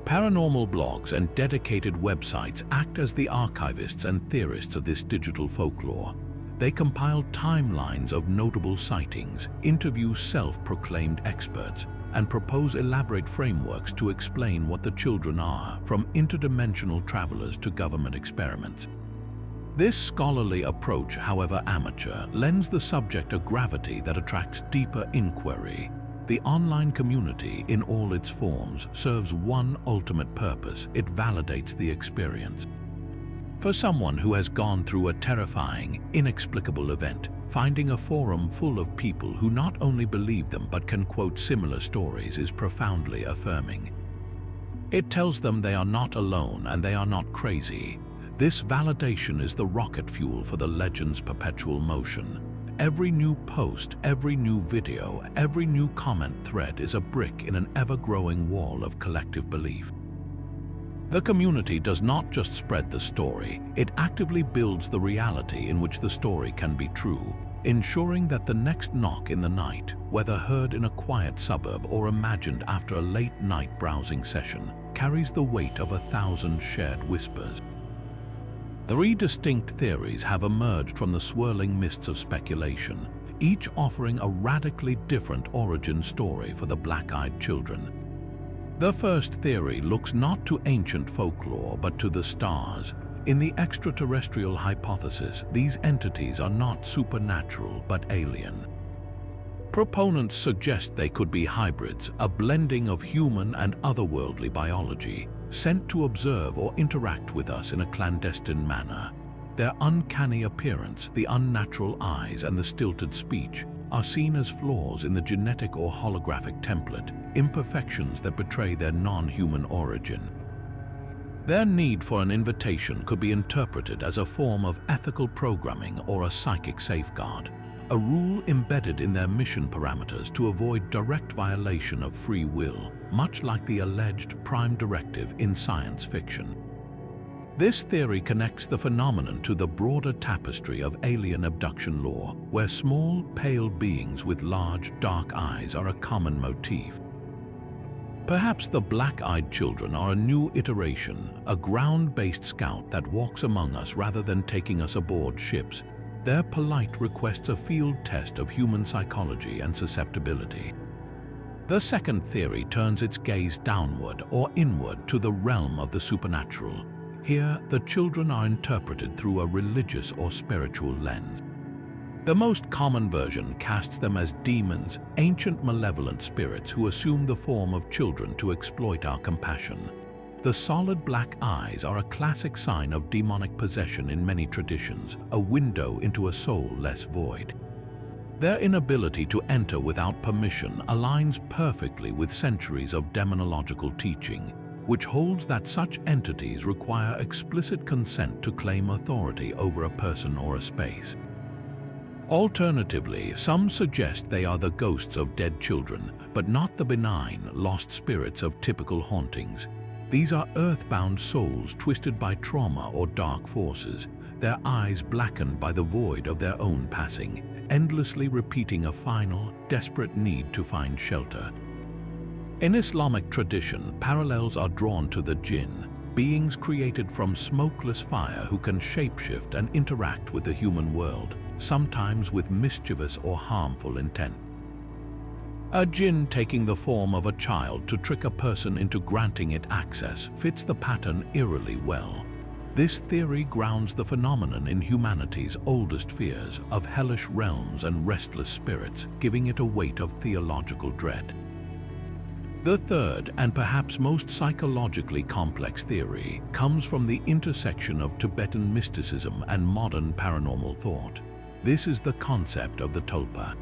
Paranormal blogs and dedicated websites act as the archivists and theorists of this digital folklore. They compile timelines of notable sightings, interview self-proclaimed experts, and propose elaborate frameworks to explain what the children are, from interdimensional travelers to government experiments. This scholarly approach, however amateur, lends the subject a gravity that attracts deeper inquiry. The online community, in all its forms, serves one ultimate purpose: it validates the experience. For someone who has gone through a terrifying, inexplicable event, finding a forum full of people who not only believe them but can quote similar stories is profoundly affirming. It tells them they are not alone and they are not crazy. This validation is the rocket fuel for the legend's perpetual motion. Every new post, every new video, every new comment thread is a brick in an ever-growing wall of collective belief. The community does not just spread the story, it actively builds the reality in which the story can be true, ensuring that the next knock in the night, whether heard in a quiet suburb or imagined after a late-night browsing session, carries the weight of 1,000 shared whispers. 3 distinct theories have emerged from the swirling mists of speculation, each offering a radically different origin story for the black-eyed children. The first theory looks not to ancient folklore but to the stars. In the extraterrestrial hypothesis, these entities are not supernatural but alien. Proponents suggest they could be hybrids, a blending of human and otherworldly biology, sent to observe or interact with us in a clandestine manner. Their uncanny appearance, the unnatural eyes, and the stilted speech are seen as flaws in the genetic or holographic template, imperfections that betray their non-human origin. Their need for an invitation could be interpreted as a form of ethical programming or a psychic safeguard, a rule embedded in their mission parameters to avoid direct violation of free will, much like the alleged prime directive in science fiction. This theory connects the phenomenon to the broader tapestry of alien abduction lore, where small, pale beings with large, dark eyes are a common motif. Perhaps the black-eyed children are a new iteration, a ground-based scout that walks among us rather than taking us aboard ships. Their polite requests a field test of human psychology and susceptibility. The second theory turns its gaze downward or inward to the realm of the supernatural. Here, the children are interpreted through a religious or spiritual lens. The most common version casts them as demons, ancient malevolent spirits who assume the form of children to exploit our compassion. The solid black eyes are a classic sign of demonic possession in many traditions, a window into a soul less void. Their inability to enter without permission aligns perfectly with centuries of demonological teaching, which holds that such entities require explicit consent to claim authority over a person or a space. Alternatively, some suggest they are the ghosts of dead children, but not the benign, lost spirits of typical hauntings. These are earthbound souls twisted by trauma or dark forces, their eyes blackened by the void of their own passing, endlessly repeating a final, desperate need to find shelter. In Islamic tradition, parallels are drawn to the jinn, beings created from smokeless fire who can shapeshift and interact with the human world, sometimes with mischievous or harmful intent. A jinn taking the form of a child to trick a person into granting it access fits the pattern eerily well. This theory grounds the phenomenon in humanity's oldest fears of hellish realms and restless spirits, giving it a weight of theological dread. The third, and perhaps most psychologically complex theory, comes from the intersection of Tibetan mysticism and modern paranormal thought. This is the concept of the tulpa.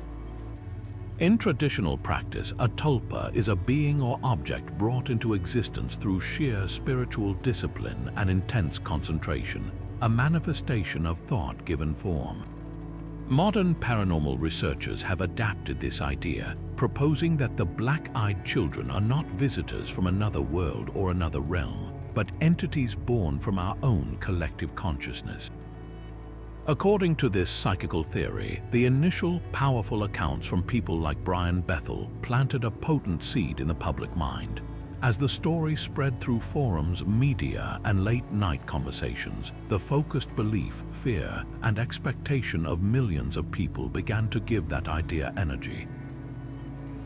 In traditional practice, a tulpa is a being or object brought into existence through sheer spiritual discipline and intense concentration, a manifestation of thought given form. Modern paranormal researchers have adapted this idea, proposing that the black-eyed children are not visitors from another world or another realm, but entities born from our own collective consciousness. According to this psychical theory, the initial powerful accounts from people like Brian Bethel planted a potent seed in the public mind. As the story spread through forums, media, and late-night conversations, the focused belief, fear, and expectation of millions of people began to give that idea energy.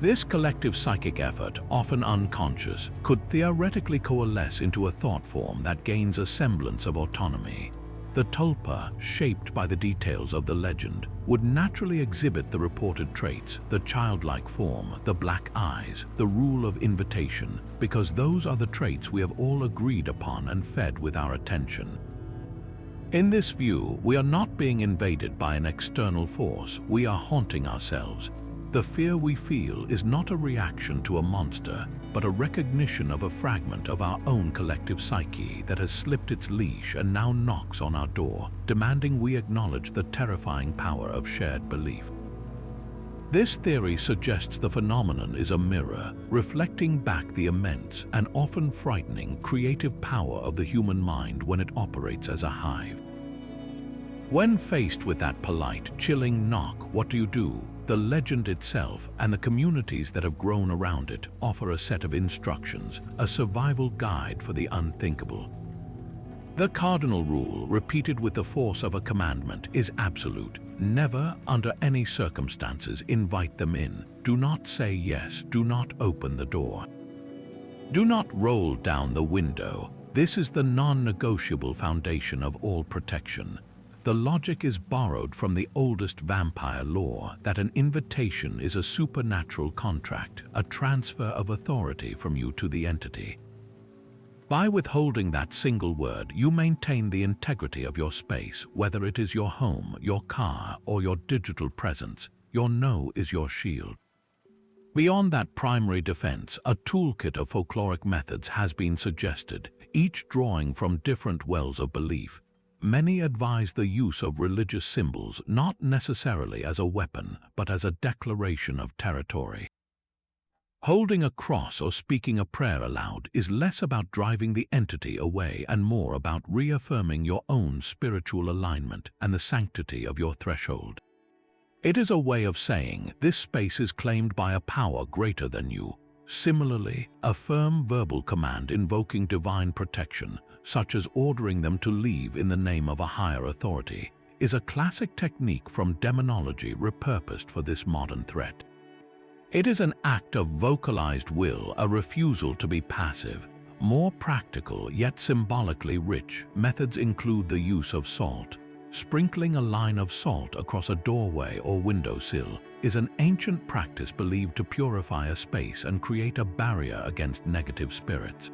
This collective psychic effort, often unconscious, could theoretically coalesce into a thought form that gains a semblance of autonomy. The tulpa, shaped by the details of the legend, would naturally exhibit the reported traits, the childlike form, the black eyes, the rule of invitation, because those are the traits we have all agreed upon and fed with our attention. In this view, we are not being invaded by an external force, we are haunting ourselves. The fear we feel is not a reaction to a monster, but a recognition of a fragment of our own collective psyche that has slipped its leash and now knocks on our door, demanding we acknowledge the terrifying power of shared belief. This theory suggests the phenomenon is a mirror, reflecting back the immense and often frightening creative power of the human mind when it operates as a hive. When faced with that polite, chilling knock, what do? The legend itself and the communities that have grown around it offer a set of instructions, a survival guide for the unthinkable. The cardinal rule, repeated with the force of a commandment, is absolute. Never, under any circumstances, invite them in. Do not say yes. Do not open the door. Do not roll down the window. This is the non-negotiable foundation of all protection. The logic is borrowed from the oldest vampire lore that an invitation is a supernatural contract, a transfer of authority from you to the entity. By withholding that single word, you maintain the integrity of your space, whether it is your home, your car, or your digital presence. Your no is your shield. Beyond that primary defense, a toolkit of folkloric methods has been suggested, each drawing from different wells of belief. Many advise the use of religious symbols not necessarily as a weapon, but as a declaration of territory. Holding a cross or speaking a prayer aloud is less about driving the entity away and more about reaffirming your own spiritual alignment and the sanctity of your threshold. It is a way of saying, this space is claimed by a power greater than you, Similarly, a firm verbal command invoking divine protection, such as ordering them to leave in the name of a higher authority, is a classic technique from demonology repurposed for this modern threat. It is an act of vocalized will, a refusal to be passive. More practical yet symbolically rich methods include the use of salt. Sprinkling a line of salt across a doorway or windowsill is an ancient practice believed to purify a space and create a barrier against negative spirits.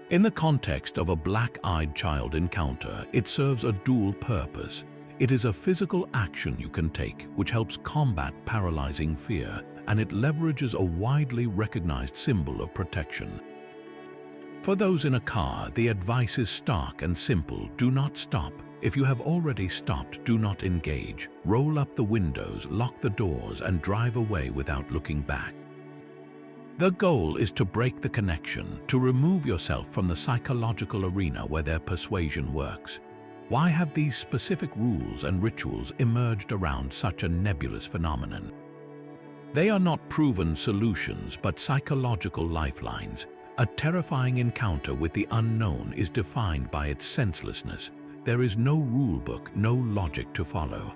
In the context of a black-eyed child encounter, it serves a dual purpose. It is a physical action you can take, which helps combat paralyzing fear, and it leverages a widely recognized symbol of protection. For those in a car, the advice is stark and simple: do not stop. If you have already stopped, do not engage. Roll up the windows, lock the doors, and drive away without looking back. The goal is to break the connection, to remove yourself from the psychological arena where their persuasion works. Why have these specific rules and rituals emerged around such a nebulous phenomenon? They are not proven solutions, but psychological lifelines. A terrifying encounter with the unknown is defined by its senselessness. There is no rulebook, no logic to follow.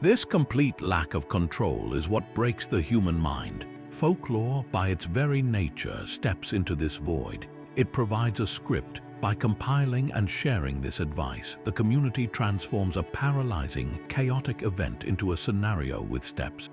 This complete lack of control is what breaks the human mind. Folklore, by its very nature, steps into this void. It provides a script. By compiling and sharing this advice, the community transforms a paralyzing, chaotic event into a scenario with steps.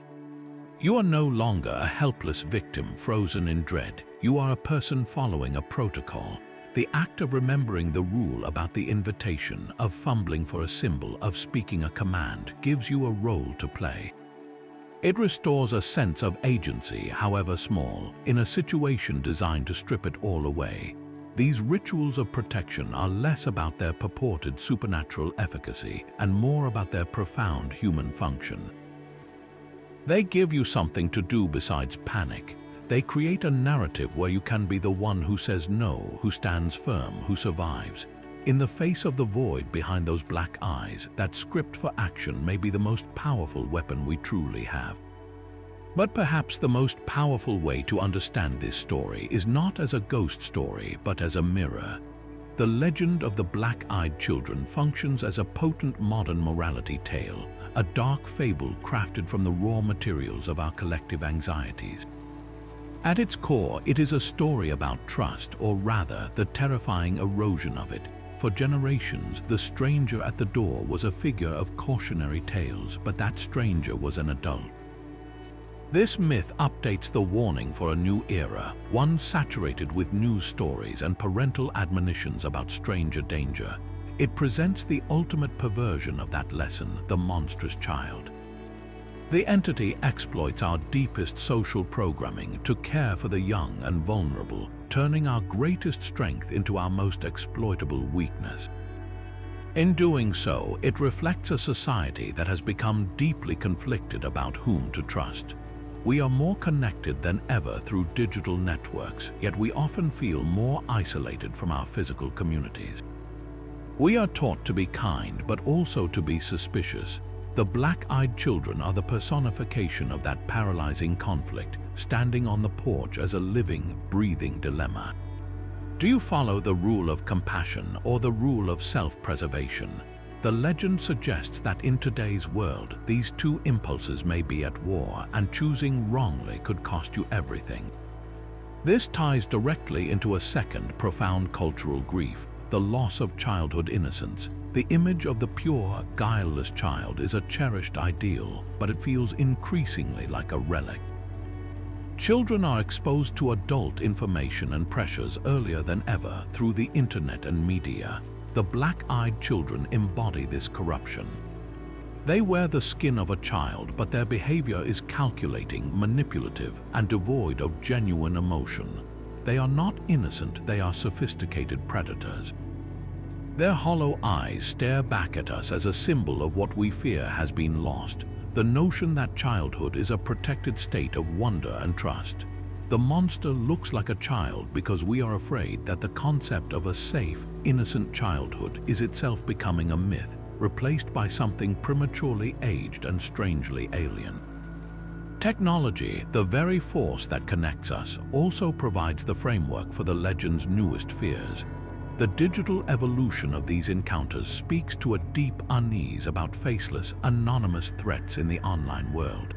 You are no longer a helpless victim frozen in dread. You are a person following a protocol. The act of remembering the rule about the invitation, of fumbling for a symbol, of speaking a command, gives you a role to play. It restores a sense of agency, however small, in a situation designed to strip it all away. These rituals of protection are less about their purported supernatural efficacy and more about their profound human function. They give you something to do besides panic. They create a narrative where you can be the one who says no, who stands firm, who survives. In the face of the void behind those black eyes, that script for action may be the most powerful weapon we truly have. But perhaps the most powerful way to understand this story is not as a ghost story, but as a mirror. The legend of the black-eyed children functions as a potent modern morality tale, a dark fable crafted from the raw materials of our collective anxieties. At its core, it is a story about trust, or rather, the terrifying erosion of it. For generations, the stranger at the door was a figure of cautionary tales, but that stranger was an adult. This myth updates the warning for a new era, one saturated with news stories and parental admonitions about stranger danger. It presents the ultimate perversion of that lesson, the monstrous child. The entity exploits our deepest social programming to care for the young and vulnerable, turning our greatest strength into our most exploitable weakness. In doing so, it reflects a society that has become deeply conflicted about whom to trust. We are more connected than ever through digital networks, yet we often feel more isolated from our physical communities. We are taught to be kind, but also to be suspicious. The black-eyed children are the personification of that paralyzing conflict, standing on the porch as a living, breathing dilemma. Do you follow the rule of compassion or the rule of self-preservation? The legend suggests that in today's world, these two impulses may be at war, and choosing wrongly could cost you everything. This ties directly into a second profound cultural grief, the loss of childhood innocence. The image of the pure, guileless child is a cherished ideal, but it feels increasingly like a relic. Children are exposed to adult information and pressures earlier than ever through the internet and media. The black-eyed children embody this corruption. They wear the skin of a child, but their behavior is calculating, manipulative, and devoid of genuine emotion. They are not innocent, they are sophisticated predators. Their hollow eyes stare back at us as a symbol of what we fear has been lost. The notion that childhood is a protected state of wonder and trust. The monster looks like a child because we are afraid that the concept of a safe, innocent childhood is itself becoming a myth, replaced by something prematurely aged and strangely alien. Technology, the very force that connects us, also provides the framework for the legend's newest fears. The digital evolution of these encounters speaks to a deep unease about faceless, anonymous threats in the online world.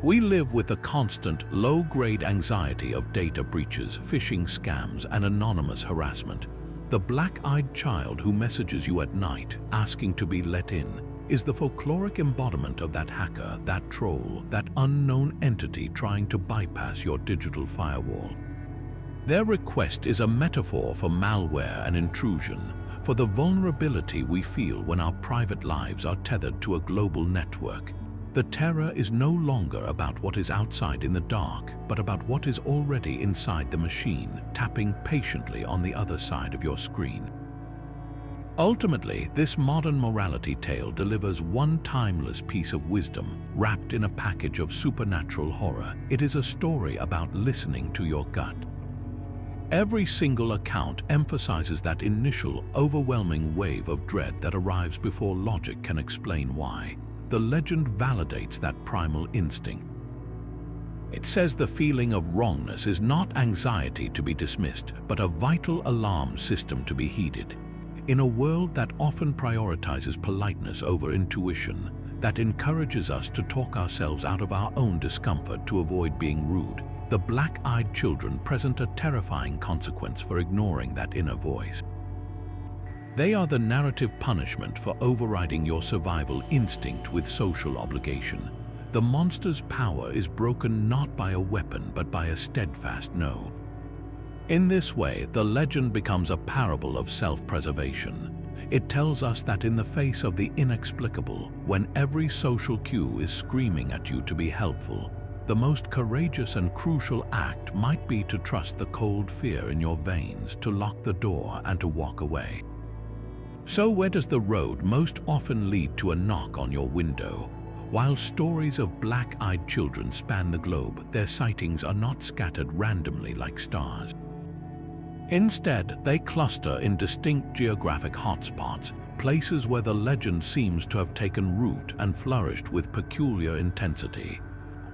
We live with the constant, low-grade anxiety of data breaches, phishing scams, and anonymous harassment. The black-eyed child who messages you at night, asking to be let in, is the folkloric embodiment of that hacker, that troll, that unknown entity trying to bypass your digital firewall. Their request is a metaphor for malware and intrusion, for the vulnerability we feel when our private lives are tethered to a global network. The terror is no longer about what is outside in the dark, but about what is already inside the machine, tapping patiently on the other side of your screen. Ultimately, this modern morality tale delivers one timeless piece of wisdom, wrapped in a package of supernatural horror. It is a story about listening to your gut. Every single account emphasizes that initial, overwhelming wave of dread that arrives before logic can explain why. The legend validates that primal instinct. It says the feeling of wrongness is not anxiety to be dismissed, but a vital alarm system to be heeded. In a world that often prioritizes politeness over intuition, that encourages us to talk ourselves out of our own discomfort to avoid being rude, the black-eyed children present a terrifying consequence for ignoring that inner voice. They are the narrative punishment for overriding your survival instinct with social obligation. The monster's power is broken not by a weapon but by a steadfast no. In this way, the legend becomes a parable of self-preservation. It tells us that in the face of the inexplicable, when every social cue is screaming at you to be helpful, the most courageous and crucial act might be to trust the cold fear in your veins, to lock the door and to walk away. So where does the road most often lead to a knock on your window? While stories of black-eyed children span the globe, their sightings are not scattered randomly like stars. Instead, they cluster in distinct geographic hotspots, places where the legend seems to have taken root and flourished with peculiar intensity.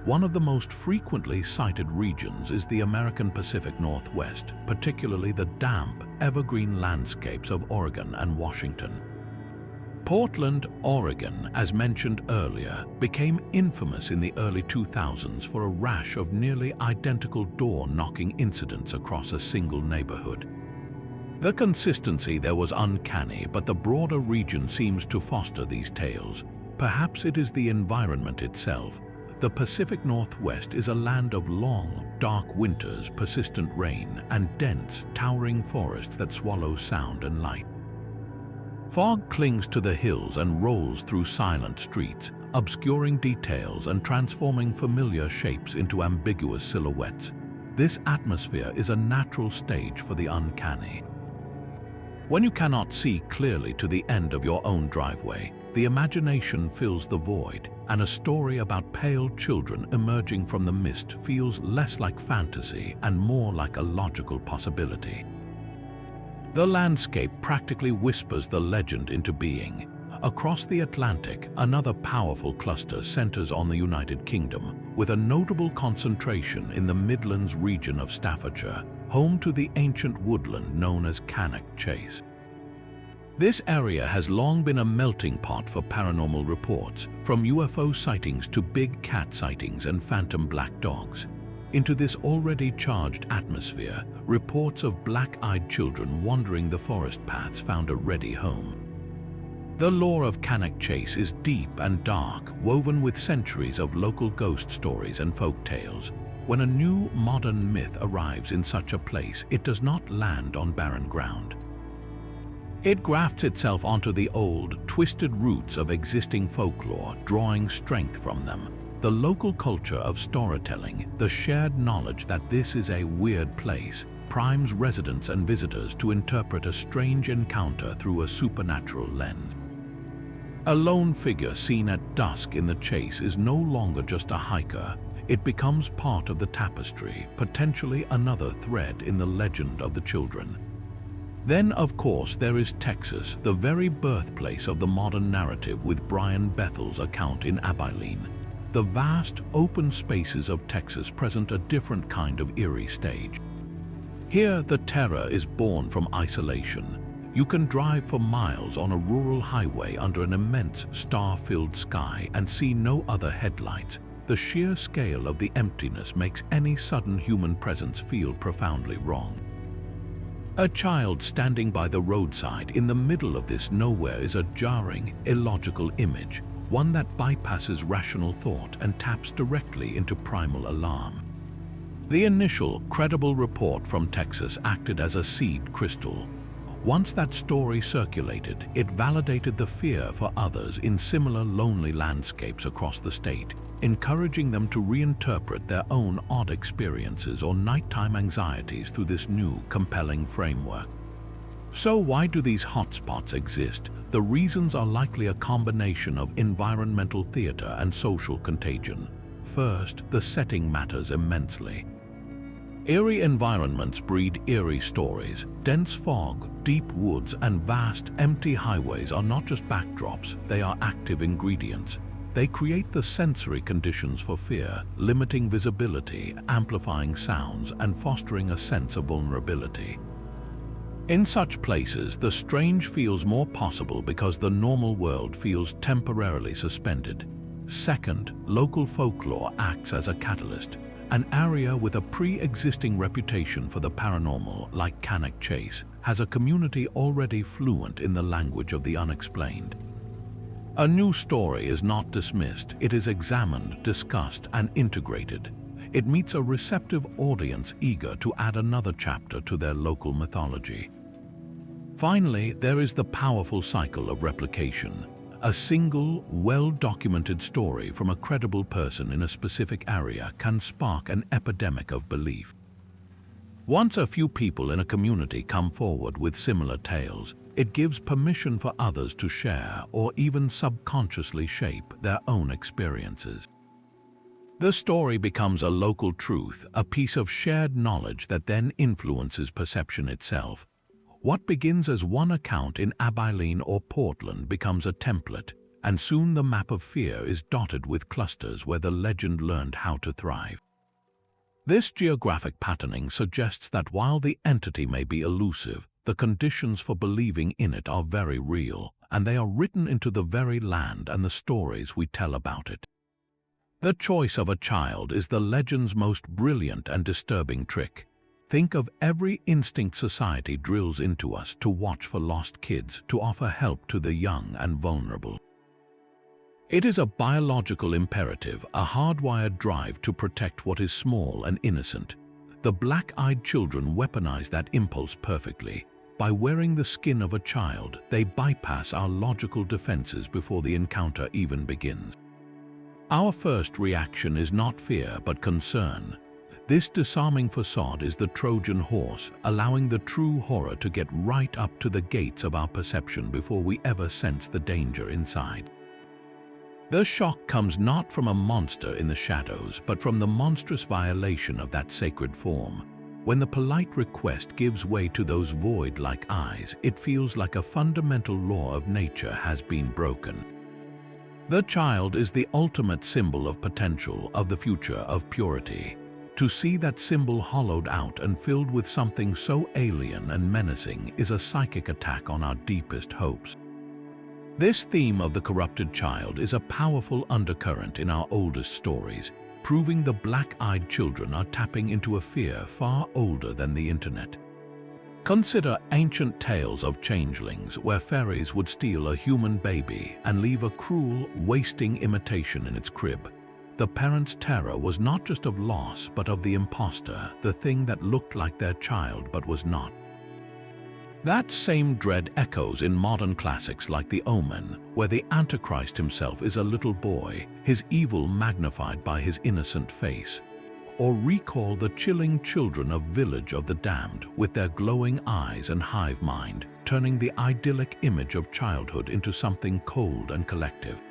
One of the most frequently cited regions is the American Pacific Northwest, particularly the damp, evergreen landscapes of Oregon and Washington. Portland, Oregon, as mentioned earlier, became infamous in the early 2000s for a rash of nearly identical door-knocking incidents across a single neighborhood. The consistency there was uncanny, but the broader region seems to foster these tales. Perhaps it is the environment itself. The Pacific Northwest is a land of long, dark winters, persistent rain, and dense, towering forests that swallow sound and light. Fog clings to the hills and rolls through silent streets, obscuring details and transforming familiar shapes into ambiguous silhouettes. This atmosphere is a natural stage for the uncanny. When you cannot see clearly to the end of your own driveway, the imagination fills the void, and a story about pale children emerging from the mist feels less like fantasy and more like a logical possibility. The landscape practically whispers the legend into being. Across the Atlantic, another powerful cluster centers on the United Kingdom, with a notable concentration in the Midlands region of Staffordshire, home to the ancient woodland known as Cannock Chase. This area has long been a melting pot for paranormal reports, from UFO sightings to big cat sightings and phantom black dogs. Into this already charged atmosphere, reports of black-eyed children wandering the forest paths found a ready home. The lore of Cannock Chase is deep and dark, woven with centuries of local ghost stories and folk tales. When a new, modern myth arrives in such a place, it does not land on barren ground. It grafts itself onto the old, twisted roots of existing folklore, drawing strength from them. The local culture of storytelling, the shared knowledge that this is a weird place, primes residents and visitors to interpret a strange encounter through a supernatural lens. A lone figure seen at dusk in the chase is no longer just a hiker. It becomes part of the tapestry, potentially another thread in the legend of the children. Then, of course, there is Texas, the very birthplace of the modern narrative, with Brian Bethel's account in Abilene. the vast, open spaces of Texas present a different kind of eerie stage. Here, the terror is born from isolation. You can drive for miles on a rural highway under an immense star-filled sky and see no other headlights. The sheer scale of the emptiness makes any sudden human presence feel profoundly wrong. A child standing by the roadside in the middle of this nowhere is a jarring, illogical image, one that bypasses rational thought and taps directly into primal alarm. The initial, credible report from Texas acted as a seed crystal. Once that story circulated, it validated the fear for others in similar lonely landscapes across the state, encouraging them to reinterpret their own odd experiences or nighttime anxieties through this new, compelling framework. So why do these hotspots exist? The reasons are likely a combination of environmental theater and social contagion. First, the setting matters immensely. Eerie environments breed eerie stories. Dense fog, deep woods, and vast, empty highways are not just backdrops, they are active ingredients. They create the sensory conditions for fear, limiting visibility, amplifying sounds, and fostering a sense of vulnerability. In such places, the strange feels more possible because the normal world feels temporarily suspended. Second, local folklore acts as a catalyst. An area with a pre-existing reputation for the paranormal, like Cannock Chase, has a community already fluent in the language of the unexplained. A new story is not dismissed, it is examined, discussed, and integrated. It meets a receptive audience eager to add another chapter to their local mythology. Finally, there is the powerful cycle of replication. A single, well-documented story from a credible person in a specific area can spark an epidemic of belief. Once a few people in a community come forward with similar tales, it gives permission for others to share or even subconsciously shape their own experiences. The story becomes a local truth, a piece of shared knowledge that then influences perception itself. What begins as one account in Abilene or Portland becomes a template, and soon the map of fear is dotted with clusters where the legend learned how to thrive. This geographic patterning suggests that while the entity may be elusive, the conditions for believing in it are very real, and they are written into the very land and the stories we tell about it. The choice of a child is the legend's most brilliant and disturbing trick. Think of every instinct society drills into us to watch for lost kids, to offer help to the young and vulnerable. It is a biological imperative, a hardwired drive to protect what is small and innocent. The black-eyed children weaponize that impulse perfectly. By wearing the skin of a child, they bypass our logical defenses before the encounter even begins. Our first reaction is not fear but concern. This disarming facade is the Trojan horse, allowing the true horror to get right up to the gates of our perception before we ever sense the danger inside. The shock comes not from a monster in the shadows, but from the monstrous violation of that sacred form. When the polite request gives way to those void-like eyes, it feels like a fundamental law of nature has been broken. The child is the ultimate symbol of potential, of the future, of purity. To see that symbol hollowed out and filled with something so alien and menacing is a psychic attack on our deepest hopes. This theme of the corrupted child is a powerful undercurrent in our oldest stories, proving the black-eyed children are tapping into a fear far older than the internet. Consider ancient tales of changelings where fairies would steal a human baby and leave a cruel, wasting imitation in its crib. The parents' terror was not just of loss, but of the imposter, the thing that looked like their child but was not. That same dread echoes in modern classics like The Omen, where the Antichrist himself is a little boy, his evil magnified by his innocent face. Or recall the chilling children of Village of the Damned, with their glowing eyes and hive mind, turning the idyllic image of childhood into something cold and collective.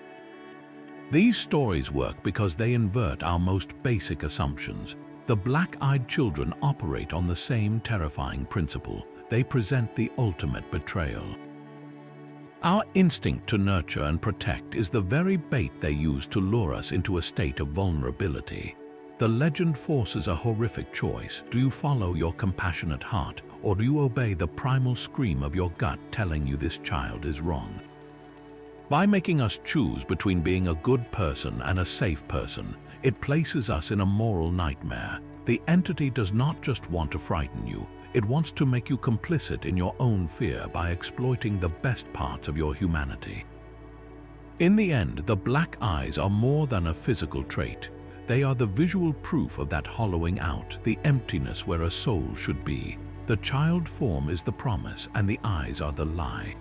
These stories work because they invert our most basic assumptions. The black-eyed children operate on the same terrifying principle. They present the ultimate betrayal. Our instinct to nurture and protect is the very bait they use to lure us into a state of vulnerability. The legend forces a horrific choice. Do you follow your compassionate heart, or do you obey the primal scream of your gut telling you this child is wrong? By making us choose between being a good person and a safe person, it places us in a moral nightmare. The entity does not just want to frighten you, it wants to make you complicit in your own fear by exploiting the best parts of your humanity. In the end, the black eyes are more than a physical trait. They are the visual proof of that hollowing out, the emptiness where a soul should be. The child form is the promise, and the eyes are the lie.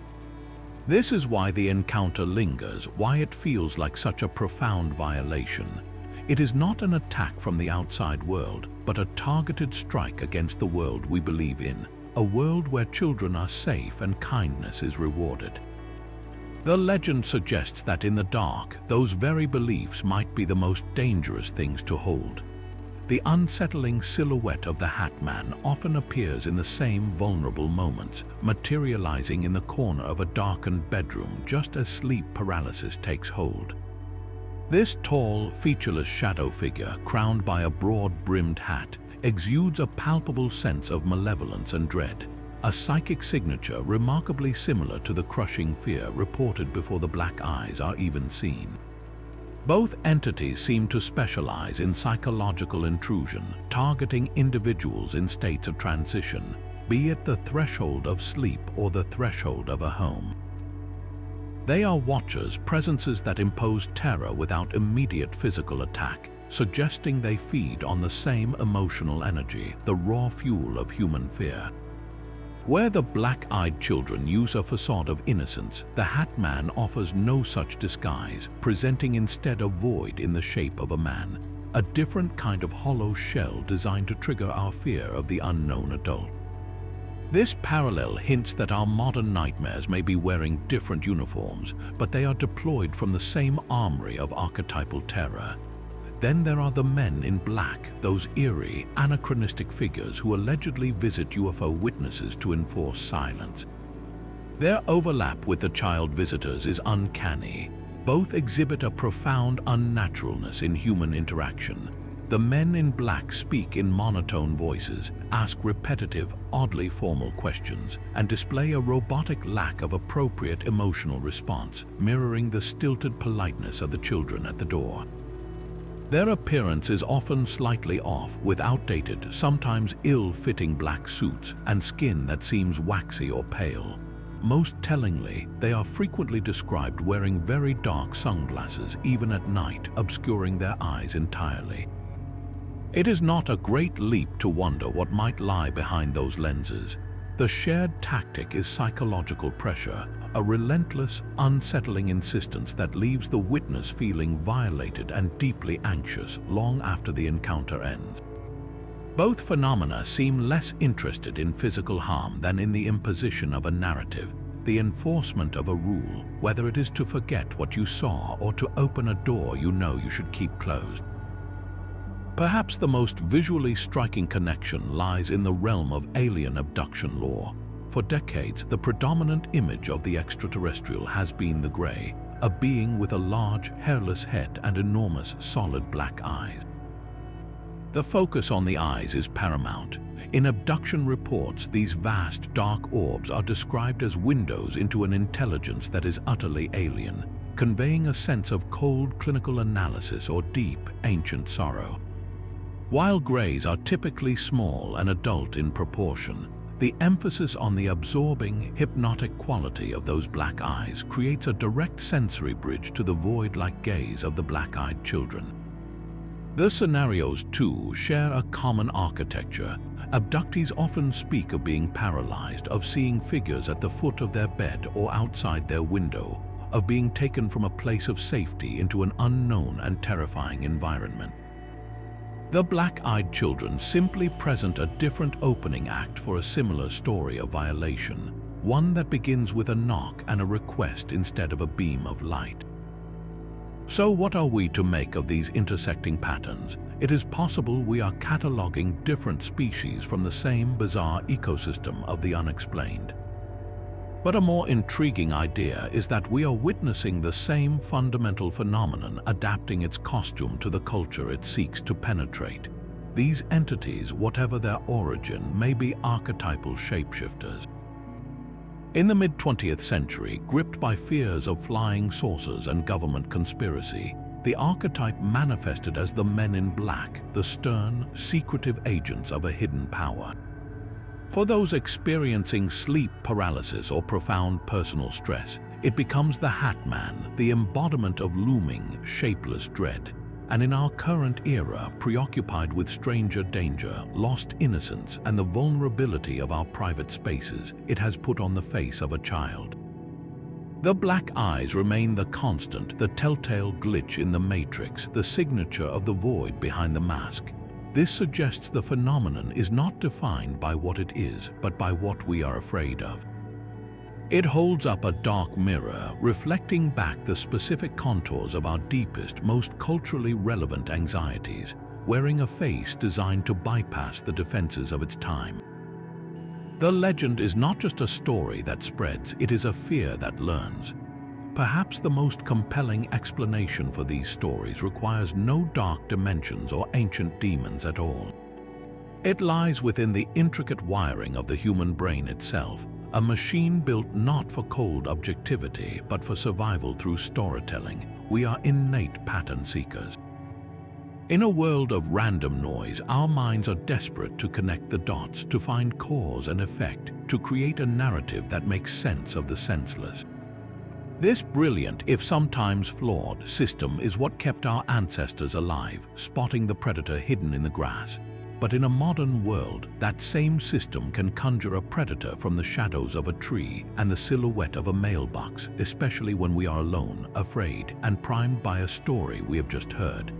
This is why the encounter lingers, why it feels like such a profound violation. It is not an attack from the outside world, but a targeted strike against the world we believe in, a world where children are safe and kindness is rewarded. The legend suggests that in the dark, those very beliefs might be the most dangerous things to hold. The unsettling silhouette of the Hat Man often appears in the same vulnerable moments, materializing in the corner of a darkened bedroom just as sleep paralysis takes hold. This tall, featureless shadow figure, crowned by a broad-brimmed hat, exudes a palpable sense of malevolence and dread, a psychic signature remarkably similar to the crushing fear reported before the black eyes are even seen. Both entities seem to specialize in psychological intrusion, targeting individuals in states of transition, be it the threshold of sleep or the threshold of a home. They are watchers, presences that impose terror without immediate physical attack, suggesting they feed on the same emotional energy, the raw fuel of human fear. Where the black-eyed children use a facade of innocence, the Hat Man offers no such disguise, presenting instead a void in the shape of a man, a different kind of hollow shell designed to trigger our fear of the unknown adult. This parallel hints that our modern nightmares may be wearing different uniforms, but they are deployed from the same armory of archetypal terror. Then there are the men in black, those eerie, anachronistic figures who allegedly visit UFO witnesses to enforce silence. Their overlap with the child visitors is uncanny. Both exhibit a profound unnaturalness in human interaction. The men in black speak in monotone voices, ask repetitive, oddly formal questions, and display a robotic lack of appropriate emotional response, mirroring the stilted politeness of the children at the door. Their appearance is often slightly off, with outdated, sometimes ill-fitting black suits and skin that seems waxy or pale. Most tellingly, they are frequently described wearing very dark sunglasses, even at night, obscuring their eyes entirely. It is not a great leap to wonder what might lie behind those lenses. The shared tactic is psychological pressure, a relentless, unsettling insistence that leaves the witness feeling violated and deeply anxious long after the encounter ends. Both phenomena seem less interested in physical harm than in the imposition of a narrative, the enforcement of a rule, whether it is to forget what you saw or to open a door you know you should keep closed. Perhaps the most visually striking connection lies in the realm of alien abduction lore. For decades, the predominant image of the extraterrestrial has been the gray, a being with a large, hairless head and enormous, solid black eyes. The focus on the eyes is paramount. In abduction reports, these vast, dark orbs are described as windows into an intelligence that is utterly alien, conveying a sense of cold clinical analysis or deep, ancient sorrow. While grays are typically small and adult in proportion, the emphasis on the absorbing, hypnotic quality of those black eyes creates a direct sensory bridge to the void-like gaze of the black-eyed children. The scenarios, too, share a common architecture. Abductees often speak of being paralyzed, of seeing figures at the foot of their bed or outside their window, of being taken from a place of safety into an unknown and terrifying environment. The black-eyed children simply present a different opening act for a similar story of violation, one that begins with a knock and a request instead of a beam of light. So what are we to make of these intersecting patterns? It is possible we are cataloging different species from the same bizarre ecosystem of the unexplained. But a more intriguing idea is that we are witnessing the same fundamental phenomenon adapting its costume to the culture it seeks to penetrate. These entities, whatever their origin, may be archetypal shapeshifters. In the mid-20th century, gripped by fears of flying saucers and government conspiracy, the archetype manifested as the Men in Black, the stern, secretive agents of a hidden power. For those experiencing sleep paralysis or profound personal stress, it becomes the Hat Man, the embodiment of looming, shapeless dread. And in our current era, preoccupied with stranger danger, lost innocence, and the vulnerability of our private spaces, it has put on the face of a child. The black eyes remain the constant, the telltale glitch in the matrix, the signature of the void behind the mask. This suggests the phenomenon is not defined by what it is, but by what we are afraid of. It holds up a dark mirror, reflecting back the specific contours of our deepest, most culturally relevant anxieties, wearing a face designed to bypass the defenses of its time. The legend is not just a story that spreads, it is a fear that learns. Perhaps the most compelling explanation for these stories requires no dark dimensions or ancient demons at all. It lies within the intricate wiring of the human brain itself, a machine built not for cold objectivity, but for survival through storytelling. We are innate pattern seekers. In a world of random noise, our minds are desperate to connect the dots, to find cause and effect, to create a narrative that makes sense of the senseless. This brilliant, if sometimes flawed, system is what kept our ancestors alive, spotting the predator hidden in the grass. But in a modern world, that same system can conjure a predator from the shadows of a tree and the silhouette of a mailbox, especially when we are alone, afraid, and primed by a story we have just heard.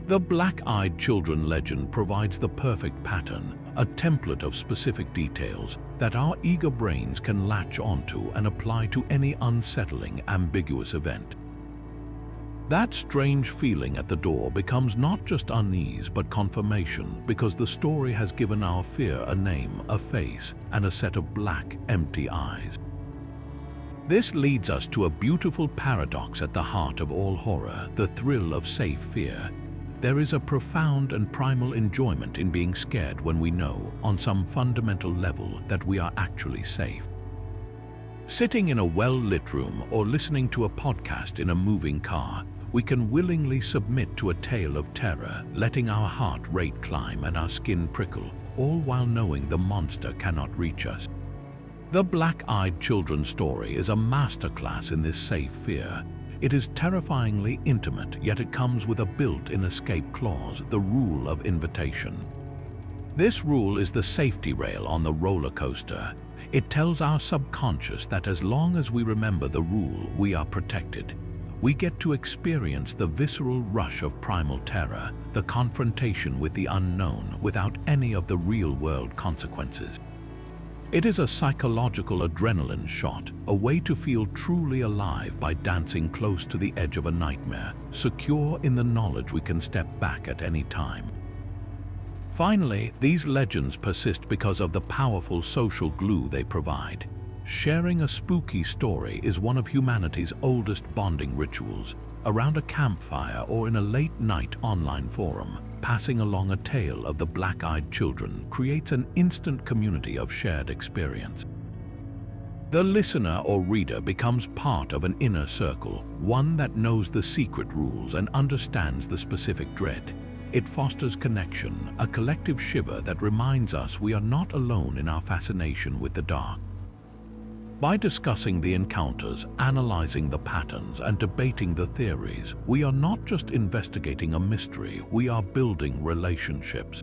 The Black-Eyed Children legend provides the perfect pattern, a template of specific details that our eager brains can latch onto and apply to any unsettling, ambiguous event. That strange feeling at the door becomes not just unease but confirmation, because the story has given our fear a name, a face, and a set of black, empty eyes. This leads us to a beautiful paradox at the heart of all horror, the thrill of safe fear. There is a profound and primal enjoyment in being scared when we know, on some fundamental level, that we are actually safe. Sitting in a well-lit room or listening to a podcast in a moving car, we can willingly submit to a tale of terror, letting our heart rate climb and our skin prickle, all while knowing the monster cannot reach us. The Black-Eyed Children story is a masterclass in this safe fear. It is terrifyingly intimate, yet it comes with a built-in escape clause, the rule of invitation. This rule is the safety rail on the roller coaster. It tells our subconscious that as long as we remember the rule, we are protected. We get to experience the visceral rush of primal terror, the confrontation with the unknown, without any of the real-world consequences. It is a psychological adrenaline shot, a way to feel truly alive by dancing close to the edge of a nightmare, secure in the knowledge we can step back at any time. Finally, these legends persist because of the powerful social glue they provide. Sharing a spooky story is one of humanity's oldest bonding rituals. Around a campfire or in a late-night online forum, passing along a tale of the Black-Eyed Children creates an instant community of shared experience. The listener or reader becomes part of an inner circle, one that knows the secret rules and understands the specific dread. It fosters connection, a collective shiver that reminds us we are not alone in our fascination with the dark. By discussing the encounters, analyzing the patterns, and debating the theories, we are not just investigating a mystery, we are building relationships.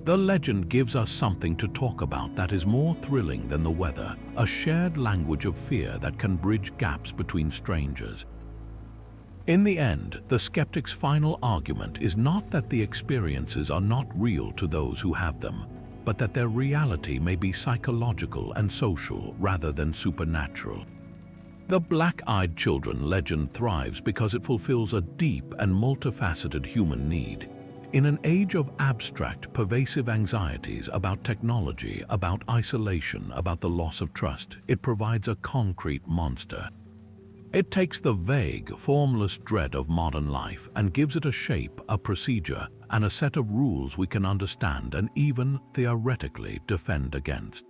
The legend gives us something to talk about that is more thrilling than the weather, a shared language of fear that can bridge gaps between strangers. In the end, the skeptic's final argument is not that the experiences are not real to those who have them, but that their reality may be psychological and social rather than supernatural. The Black-Eyed Children legend thrives because it fulfills a deep and multifaceted human need. In an age of abstract, pervasive anxieties about technology, about isolation, about the loss of trust, it provides a concrete monster. It takes the vague, formless dread of modern life and gives it a shape, a procedure, and a set of rules we can understand and even, theoretically, defend against.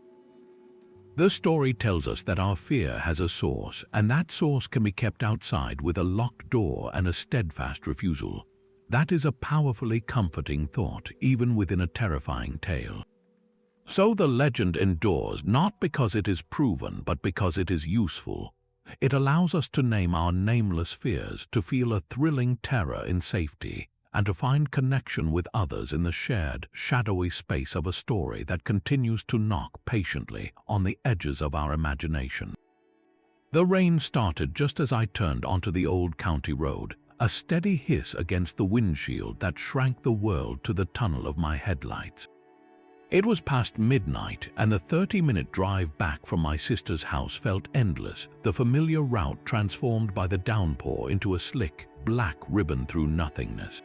The story tells us that our fear has a source, and that source can be kept outside with a locked door and a steadfast refusal. That is a powerfully comforting thought, even within a terrifying tale. So the legend endures not because it is proven, but because it is useful. It allows us to name our nameless fears, to feel a thrilling terror in safety, and to find connection with others in the shared, shadowy space of a story that continues to knock patiently on the edges of our imagination. The rain started just as I turned onto the old county road, a steady hiss against the windshield that shrank the world to the tunnel of my headlights. It was past midnight, and the 30-minute drive back from my sister's house felt endless, the familiar route transformed by the downpour into a slick, black ribbon through nothingness.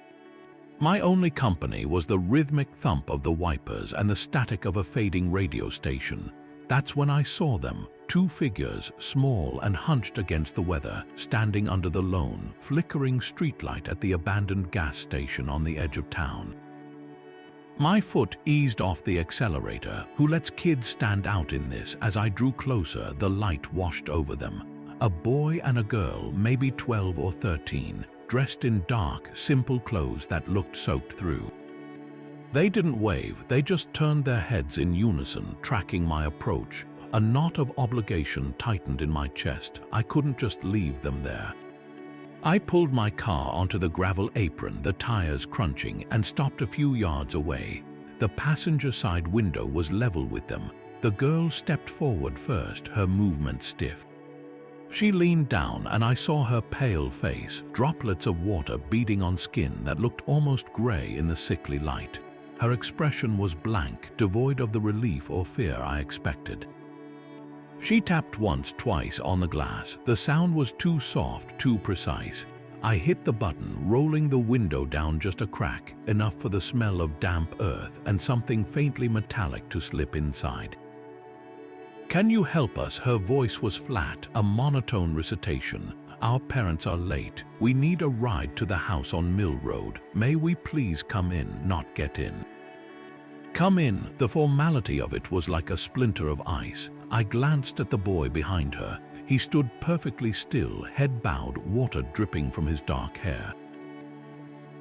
My only company was the rhythmic thump of the wipers and the static of a fading radio station. That's when I saw them, two figures, small and hunched against the weather, standing under the lone, flickering streetlight at the abandoned gas station on the edge of town. My foot eased off the accelerator. Who lets kids stand out in this? As I drew closer, the light washed over them. A boy and a girl, maybe 12 or 13, dressed in dark, simple clothes that looked soaked through. They didn't wave, they just turned their heads in unison, tracking my approach. A knot of obligation tightened in my chest. I couldn't just leave them there. I pulled my car onto the gravel apron, the tires crunching, and stopped a few yards away. The passenger side window was level with them. The girl stepped forward first, her movement stiff. She leaned down and I saw her pale face, droplets of water beading on skin that looked almost gray in the sickly light. Her expression was blank, devoid of the relief or fear I expected. She tapped once, twice on the glass. The sound was too soft, too precise. I hit the button, rolling the window down just a crack, enough for the smell of damp earth and something faintly metallic to slip inside. "Can you help us?" Her voice was flat, a monotone recitation. "Our parents are late. We need a ride to the house on Mill Road. May we please come in, not get in?" Come in. The formality of it was like a splinter of ice. I glanced at the boy behind her. He stood perfectly still, head bowed, water dripping from his dark hair.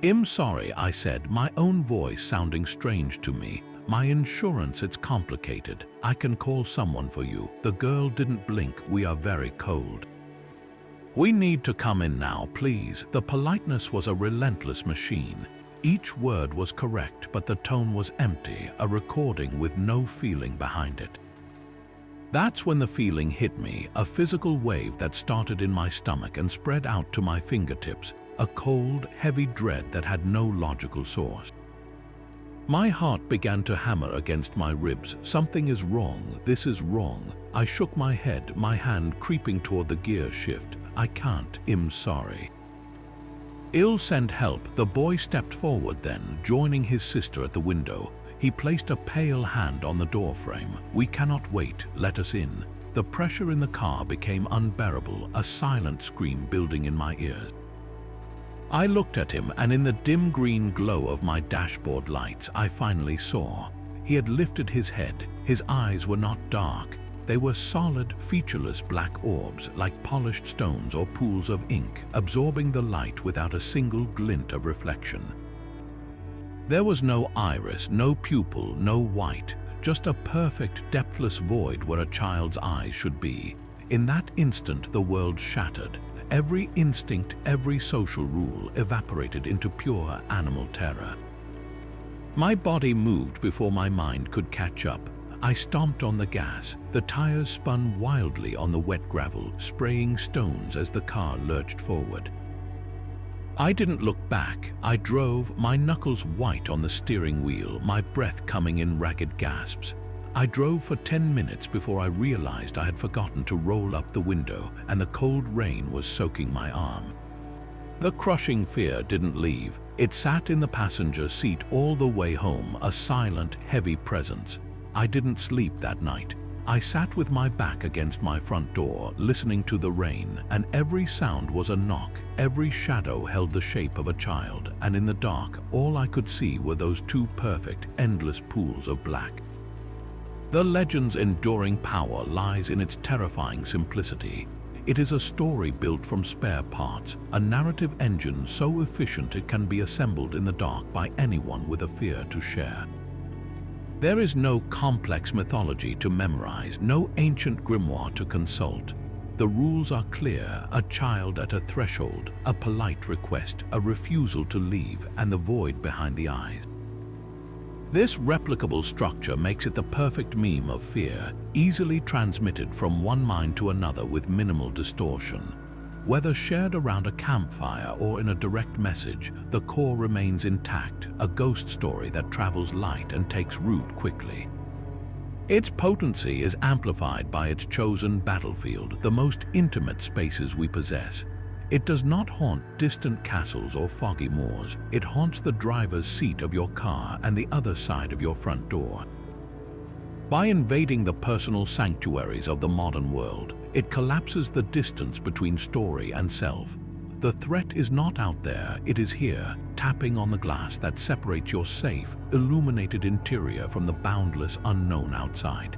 "I'm sorry," I said, my own voice sounding strange to me. "My insurance, it's complicated. I can call someone for you." The girl didn't blink. "We are very cold. We need to come in now, please." The politeness was a relentless machine. Each word was correct, but the tone was empty, a recording with no feeling behind it. That's when the feeling hit me, a physical wave that started in my stomach and spread out to my fingertips, a cold, heavy dread that had no logical source. My heart began to hammer against my ribs. Something is wrong. This is wrong. I shook my head, my hand creeping toward the gear shift. "I can't. I'm sorry." "I'll send help." The boy stepped forward then, joining his sister at the window. He placed a pale hand on the doorframe. "We cannot wait. Let us in." The pressure in the car became unbearable, a silent scream building in my ears. I looked at him, and in the dim green glow of my dashboard lights, I finally saw. He had lifted his head. His eyes were not dark. They were solid, featureless black orbs, like polished stones or pools of ink, absorbing the light without a single glint of reflection. There was no iris, no pupil, no white, just a perfect, depthless void where a child's eyes should be. In that instant, the world shattered. Every instinct, every social rule evaporated into pure animal terror. My body moved before my mind could catch up. I stomped on the gas. The tires spun wildly on the wet gravel, spraying stones as the car lurched forward. I didn't look back. I drove, my knuckles white on the steering wheel, my breath coming in ragged gasps. I drove for 10 minutes before I realized I had forgotten to roll up the window, and the cold rain was soaking my arm. The crushing fear didn't leave. It sat in the passenger seat all the way home, a silent, heavy presence. I didn't sleep that night. I sat with my back against my front door, listening to the rain, and every sound was a knock. Every shadow held the shape of a child, and in the dark, all I could see were those two perfect, endless pools of black. The legend's enduring power lies in its terrifying simplicity. It is a story built from spare parts, a narrative engine so efficient it can be assembled in the dark by anyone with a fear to share. There is no complex mythology to memorize, no ancient grimoire to consult. The rules are clear: a child at a threshold, a polite request, a refusal to leave, and the void behind the eyes. This replicable structure makes it the perfect meme of fear, easily transmitted from one mind to another with minimal distortion. Whether shared around a campfire or in a direct message, the core remains intact, a ghost story that travels light and takes root quickly. Its potency is amplified by its chosen battlefield, the most intimate spaces we possess. It does not haunt distant castles or foggy moors. It haunts the driver's seat of your car and the other side of your front door. By invading the personal sanctuaries of the modern world, it collapses the distance between story and self. The threat is not out there, it is here, tapping on the glass that separates your safe, illuminated interior from the boundless unknown outside.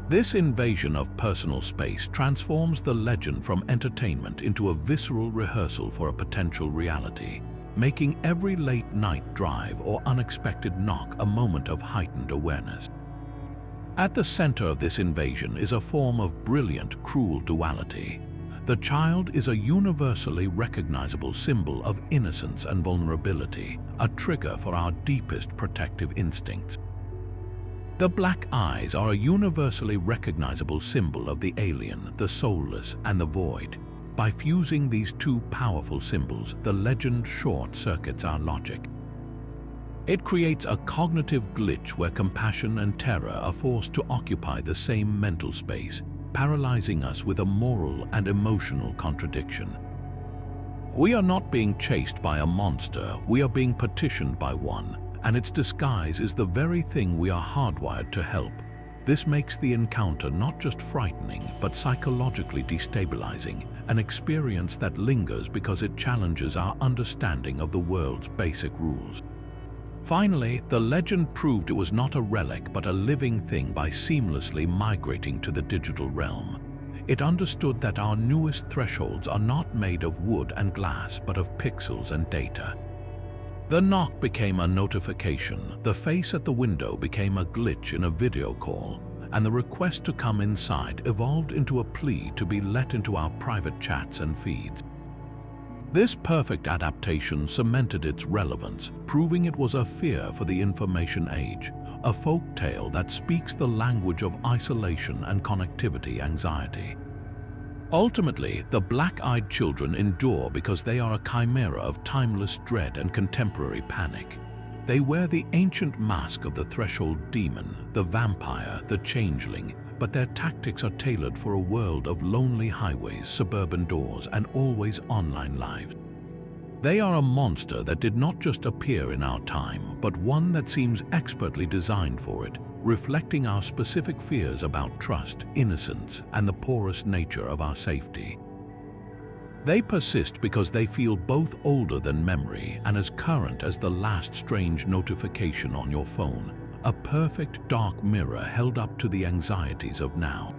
This invasion of personal space transforms the legend from entertainment into a visceral rehearsal for a potential reality, making every late-night drive or unexpected knock a moment of heightened awareness. At the center of this invasion is a form of brilliant, cruel duality. The child is a universally recognizable symbol of innocence and vulnerability, a trigger for our deepest protective instincts. The black eyes are a universally recognizable symbol of the alien, the soulless, and the void. By fusing these two powerful symbols, the legend short-circuits our logic. It creates a cognitive glitch where compassion and terror are forced to occupy the same mental space, paralyzing us with a moral and emotional contradiction. We are not being chased by a monster, we are being petitioned by one, and its disguise is the very thing we are hardwired to help. This makes the encounter not just frightening, but psychologically destabilizing, an experience that lingers because it challenges our understanding of the world's basic rules. Finally, the legend proved it was not a relic but a living thing by seamlessly migrating to the digital realm. It understood that our newest thresholds are not made of wood and glass, but of pixels and data. The knock became a notification, the face at the window became a glitch in a video call, and the request to come inside evolved into a plea to be let into our private chats and feeds. This perfect adaptation cemented its relevance, proving it was a fear for the information age, a folk tale that speaks the language of isolation and connectivity anxiety. Ultimately, the black-eyed children endure because they are a chimera of timeless dread and contemporary panic. They wear the ancient mask of the threshold demon, the vampire, the changeling, but their tactics are tailored for a world of lonely highways, suburban doors, and always online lives. They are a monster that did not just appear in our time, but one that seems expertly designed for it, reflecting our specific fears about trust, innocence, and the porous nature of our safety. They persist because they feel both older than memory and as current as the last strange notification on your phone, a perfect dark mirror held up to the anxieties of now.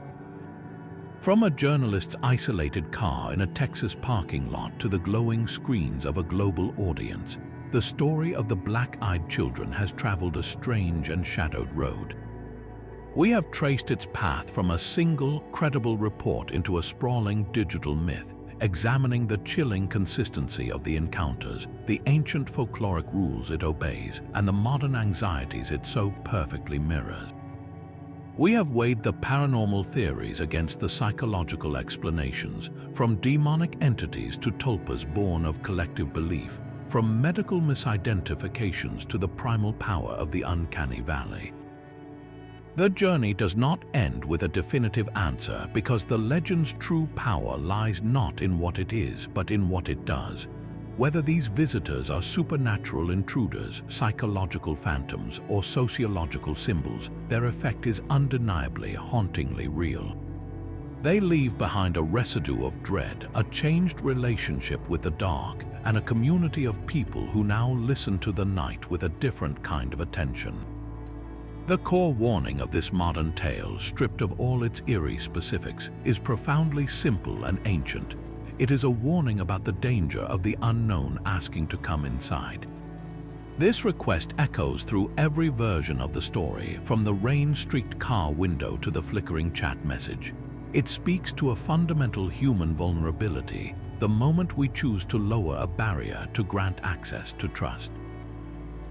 From a journalist's isolated car in a Texas parking lot to the glowing screens of a global audience, the story of the black-eyed children has traveled a strange and shadowed road. We have traced its path from a single, credible report into a sprawling digital myth, examining the chilling consistency of the encounters, the ancient folkloric rules it obeys, and the modern anxieties it so perfectly mirrors. We have weighed the paranormal theories against the psychological explanations, from demonic entities to tulpas born of collective belief, from medical misidentifications to the primal power of the uncanny valley. The journey does not end with a definitive answer because the legend's true power lies not in what it is, but in what it does. Whether these visitors are supernatural intruders, psychological phantoms, or sociological symbols, their effect is undeniably hauntingly real. They leave behind a residue of dread, a changed relationship with the dark, and a community of people who now listen to the night with a different kind of attention. The core warning of this modern tale, stripped of all its eerie specifics, is profoundly simple and ancient. It is a warning about the danger of the unknown asking to come inside. This request echoes through every version of the story, from the rain-streaked car window to the flickering chat message. It speaks to a fundamental human vulnerability, the moment we choose to lower a barrier to grant access to trust.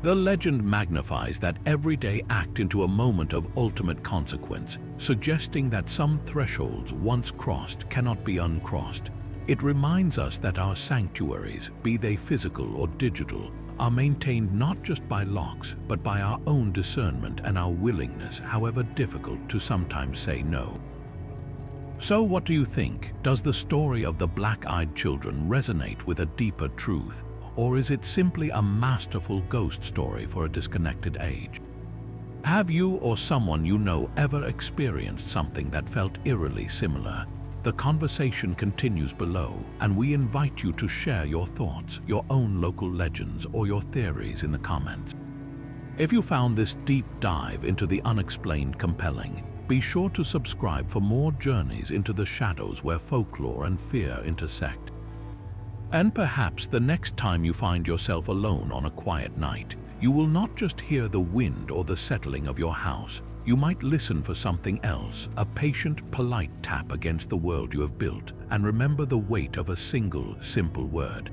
The legend magnifies that everyday act into a moment of ultimate consequence, suggesting that some thresholds once crossed cannot be uncrossed. It reminds us that our sanctuaries, be they physical or digital, are maintained not just by locks, but by our own discernment and our willingness, however difficult, to sometimes say no. So what do you think? Does the story of the black-eyed children resonate with a deeper truth, or is it simply a masterful ghost story for a disconnected age? Have you or someone you know ever experienced something that felt eerily similar? The conversation continues below, and we invite you to share your thoughts, your own local legends, or your theories in the comments. If you found this deep dive into the unexplained compelling, be sure to subscribe for more journeys into the shadows where folklore and fear intersect. And perhaps the next time you find yourself alone on a quiet night, you will not just hear the wind or the settling of your house. You might listen for something else, a patient, polite tap against the world you have built, and remember the weight of a single, simple word.